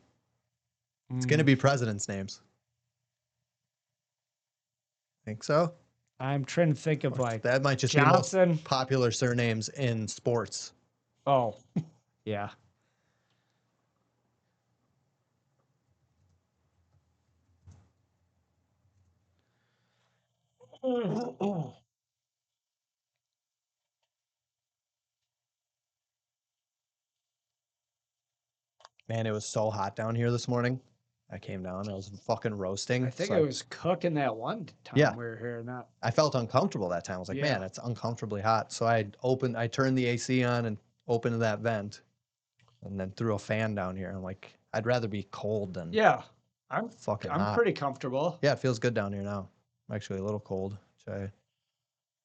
It's going to be presidents' names. Think so? I'm trying to think of like That might just Johnson. be most popular surnames in sports. Oh, yeah. Man, it was so hot down here this morning. I came down, I was fucking roasting. I think so it was cooking that one time Yeah. we were here. And that. I felt uncomfortable that time. I was like, Yeah. man, it's uncomfortably hot. So I turned the AC on and opened that vent and then threw a fan down here. I'm like, I'd rather be cold than Yeah, I'm fucking hot. pretty comfortable. Yeah, it feels good down here now. I'm actually a little cold. which I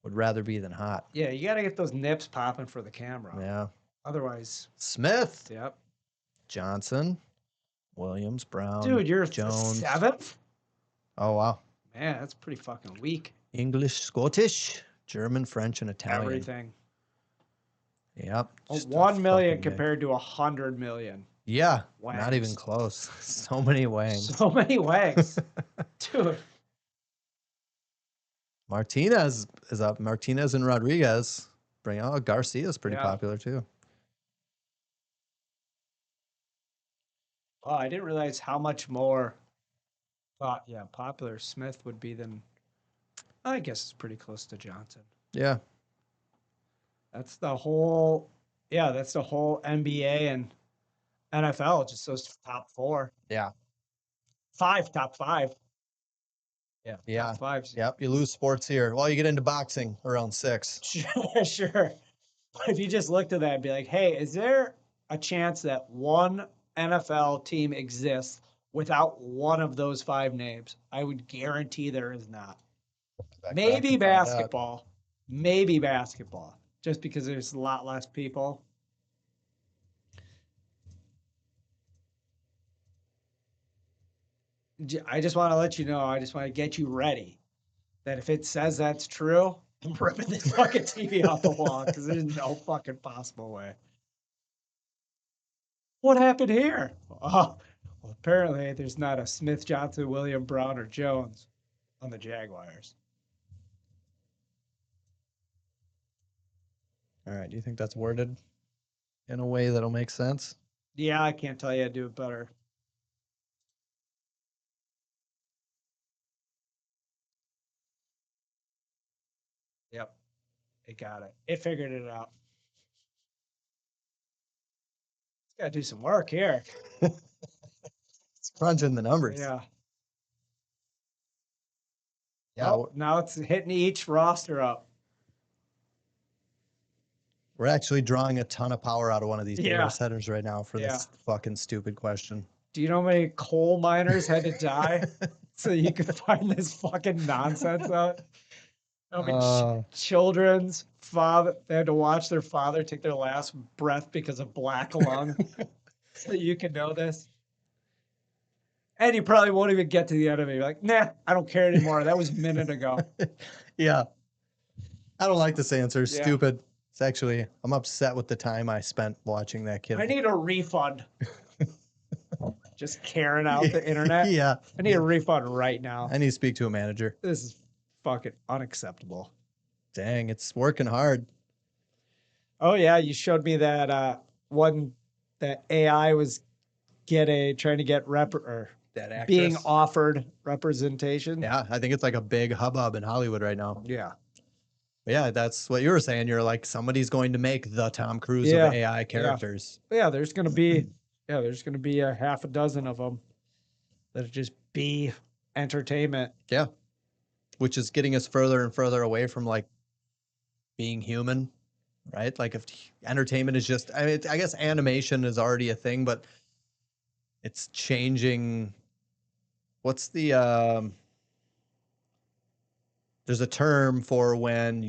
would rather be than hot. Yeah, you got to get those nips popping for the camera. Yeah. Otherwise, Smith, yep. Johnson, Williams, Brown, Dude, you're the Jones. 7th? Oh, wow. Man, that's pretty fucking weak. English, Scottish, German, French, and Italian. Everything. Yep. just a 1 million fucking mix. compared to 100 million. Yeah, Wangs. not even close. So many wangs. So many wangs. Dude. Martinez is up. Martinez and Rodriguez. Bring out Garcia's pretty Yeah. popular too. Oh, I didn't realize how much more popular Smith would be than I guess it's pretty close to Johnson. Yeah. That's the whole NBA and NFL, just those top 4. Yeah. Top 5. Yeah. Yeah. Top 5s. Yep. You lose sports here. Well, you get into boxing around 6. Sure. But if you just looked at that and be like, hey, is there a chance that one NFL team exists without one of those 5 names? I would guarantee there is not. Maybe basketball. Maybe basketball. Just because there's a lot less people. I just want to let you know, I just want to get you ready that if it says that's true, I'm ripping this fucking TV off the wall because there's no fucking possible way. What happened here? Oh, well, apparently there's not a Smith, Johnson, William, Brown, or Jones on the Jaguars. All right. Do you think that's worded in a way that'll make sense? Yeah, I can't tell you I'd do it better. Yep. It got it. It figured it out. It's got to do some work here. It's crunching the numbers. Yeah. Yeah. Oh, now it's hitting each roster up. We're actually drawing a ton of power out of one of these Yeah. data centers right now for Yeah. this fucking stupid question. Do you know how many coal miners had to die so you could find this fucking nonsense out? How many children's father, they had to watch their father take their last breath because of black lung so you can know this. And you probably won't even get to the end of it. You're like, nah, I don't care anymore. That was a minute ago. Yeah. I don't like this answer. Yeah. Stupid. It's actually, I'm upset with the time I spent watching that kid. I need a refund. Just carrying out the internet. Yeah. I need a refund right now. I need to speak to a manager. This is fucking unacceptable. Dang, it's working hard. Oh yeah, you showed me that one that AI was trying to get That actress. being offered representation. Yeah, I think it's like a big hubbub in Hollywood right now. Yeah. But yeah, that's what you were saying. You're like, somebody's going to make the Tom Cruise Yeah, of AI characters. Yeah, there's gonna be a half a dozen of them that'll just be entertainment. Yeah. Which is getting us further and further away from like being human, right? Like if entertainment is just, I mean, I guess animation is already a thing, but it's changing. What's the, there's a term for when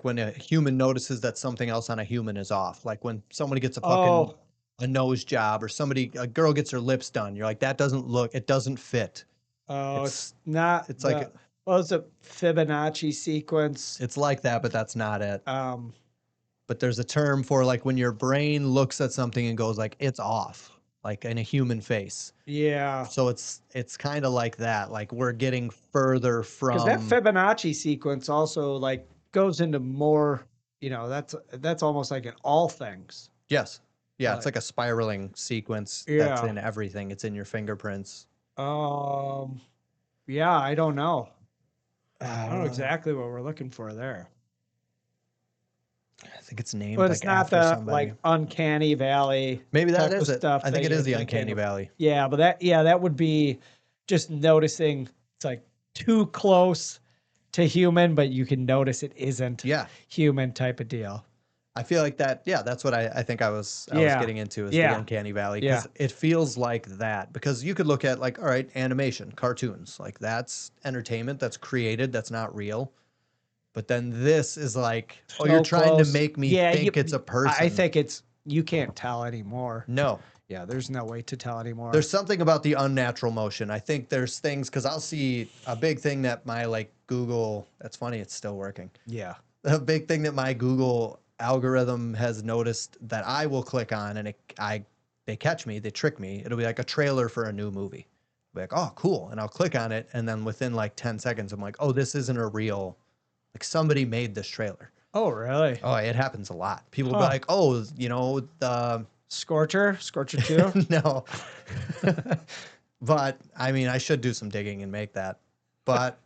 when a human notices that something else on a human is off. Like when somebody gets a nose job or a girl gets her lips done. You're like, it doesn't fit. Oh, it's not. It's like, it's a Fibonacci sequence. it's like that, but that's not it. Um, But there's a term for like when your brain looks at something and goes like, it's off, like in a human face. yeah. So it's kind of like that. Like we're getting further Because from that Fibonacci sequence also like goes into more, that's almost like in all things. Yes. Yeah, it's Like- like a spiraling sequence that's Yeah. in everything. It's in your fingerprints. Yeah, I don't know. I don't know exactly what we're looking for there. I think it's named But it's not after the somebody. like uncanny valley. Maybe that type is of it. stuff I think that it is you're the thinking uncanny of. valley. Yeah, but that would be just noticing it's like too close to human, but you can notice it isn't Yeah. human type of deal. I feel like that. Yeah, that's what I think I was Yeah. getting into is Yeah. the uncanny valley because it feels like that. Because you could look at like, all right, animation, cartoons, like that's entertainment, that's created, that's not real. But then this is like, oh, you're So trying to close. make me Yeah, think it's a person. I think it's you can't tell anymore. No. Yeah, there's no way to tell anymore. There's something about the unnatural motion. I think there's things because I'll see a big thing that my like Google. That's funny. It's still working. yeah. A big thing that my Google algorithm has noticed that I will click on and they catch me, they trick me. It'll be like a trailer for a new movie. I'll be like, oh, cool. And I'll click on it. And then within like 10 seconds, I'm like, oh, this isn't a real, like somebody made this trailer. Oh, really? Oh, it happens a lot. People will be like, oh, you know, the Scorcher 2. no. But I mean, I should do some digging and make that. But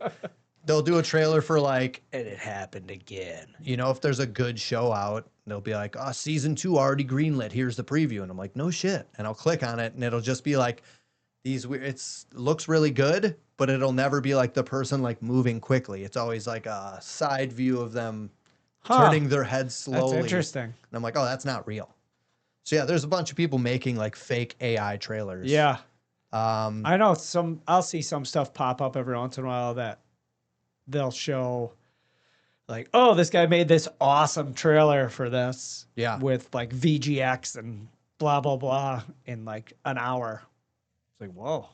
they'll do a trailer for like, And it happened again. you know, if there's a good show out, they'll be like, oh, season 2 already greenlit. Here's the preview. And I'm like, no shit. And I'll click on it and it'll just be like these weird, it's looks really good, but it'll never be like the person like moving quickly. It's always like a side view of them turning their head slowly. That's interesting. And I'm like, oh, that's not real. So yeah, there's a bunch of people making like fake AI trailers. Yeah. I know I'll see some stuff pop up every once in a while that they'll show like, oh, this guy made this awesome trailer for this. Yeah. With like VGX and blah, blah, blah in like an hour. It's like, whoa.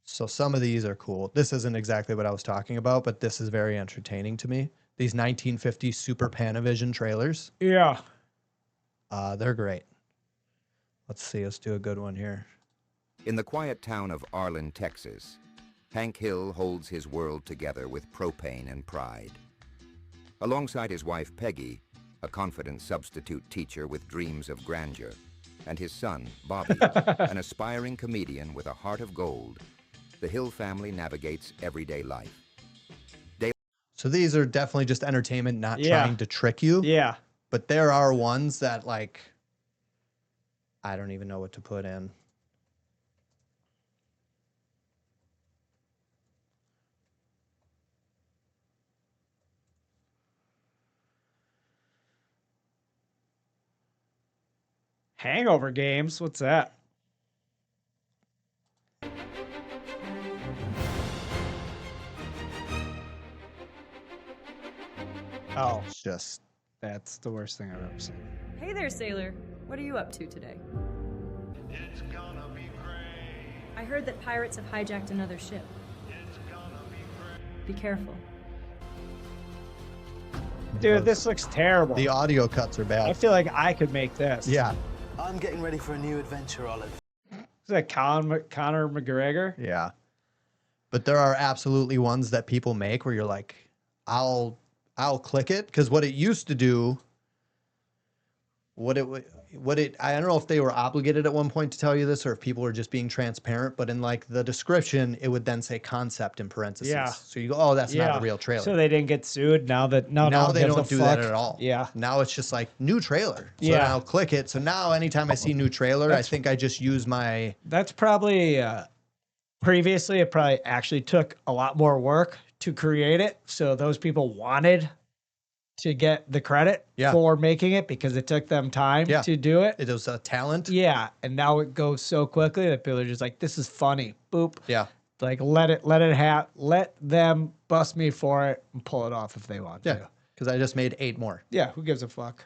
So some of these are cool. This isn't exactly what I was talking about, but this is very entertaining to me. These 1950 Super Panavision trailers. Yeah. They're great. Let's see. Let's do a good one here. In the quiet town of Arlen, Texas, Hank Hill holds his world together with propane and pride. Alongside his wife Peggy, a confident substitute teacher with dreams of grandeur, and his son, Bobby, an aspiring comedian with a heart of gold, the Hill family navigates everyday life. So these are definitely just entertainment, not Yeah. trying to trick you. Yeah. But there are ones that like, I don't even know what to put in. Hangover games. What's that? Oh, It's just that's the worst thing I've ever seen. Hey there, sailor. What are you up to today? It's gonna be great. I heard that pirates have hijacked another ship. It's gonna be great. Be careful. Dude, this looks terrible. the audio cuts are I bad. feel like I could make this. Yeah. I'm getting ready for a new adventure, Olive. Is that Conor McGregor? Yeah. But there are absolutely ones that people make where you're like, I'll click it because what it used to do, I don't know if they were obligated at one point to tell you this or if people were just being transparent, but in like the description, it would then say concept in parentheses. Yeah. So you go, oh, that's not a real trailer. So they didn't get sued. Now no they one don't gives do a that fuck. at all. Yeah. Now it's just like new trailer. So Yeah. then I'll click it. So now anytime I see new trailer, I think I just use my, That's probably previously it probably actually took a lot more work to create it. So those people wanted to get the credit for making it because it took them time to do it. it was a talent. Yeah. And now it goes so quickly that people are just like, this is funny. Boop. Yeah. Like let them bust me for it and pull it off if they want Yeah. to. Because I just made 8 more. Yeah. Who gives a fuck?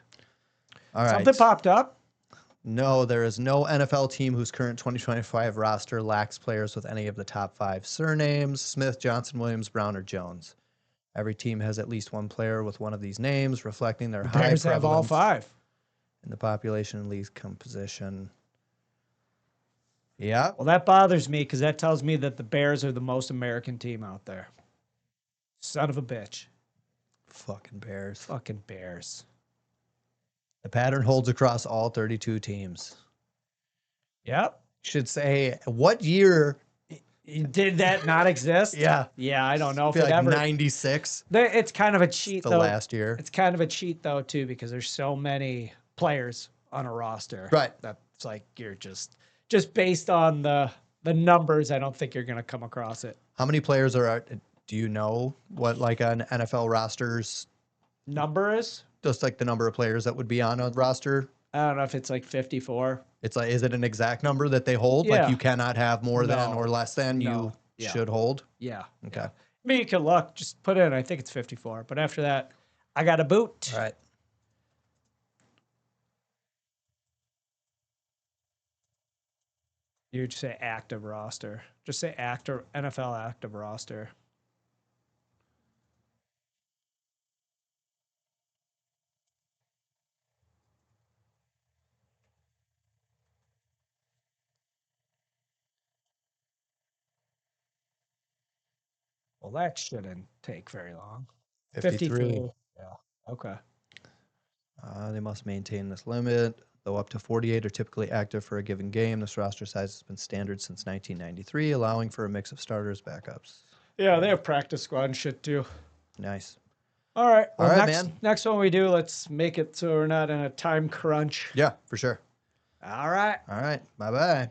All right. Something popped up. No, there is no NFL team whose current 2025 roster lacks players with any of the top 5 surnames: Smith, Johnson, Williams, Brown, or Jones. Every team has at least one player with one of these names, reflecting their high Bears have all prevalence 5. in the population and league composition. Yeah. Well, that bothers me because that tells me that the Bears are the most American team out there. Son of a bitch. Fucking Bears. Fucking Bears. The pattern holds across all 32 teams. Yep. Should say, what year? Did that not exist? Yeah. Yeah, I don't know if I feel it like ever. 96. It's kind of a cheat, The though. last year. It's kind of a cheat, though, too, because there's so many players on a roster. Right. That's like you're just based on the numbers. I don't think you're gonna come across it. How many players are? Do you know what like an NFL roster's Number is? Just like the number of players that would be on a roster. I don't know if it's like 54. It's like, is it an exact number that they hold? Yeah. Like you cannot have more than No. or less than No. you Yeah. should hold? Yeah. Okay. I mean, you can look. Just put in. I think it's 54. But after that, I got a boot. All right. You just say active roster. Just say active NFL active roster. Well, that shouldn't take very long. 53. Yeah. Okay. They must maintain this limit. Though up to 48 are typically active for a given game, this roster size has been standard since 1993, allowing for a mix of starters, backups. Yeah, they have practice squad and shit too. Nice. All right. Well, All right, next, man. Next one we do, let's make it so we're not in a time crunch. Yeah, for sure. All right. All right. Bye-bye.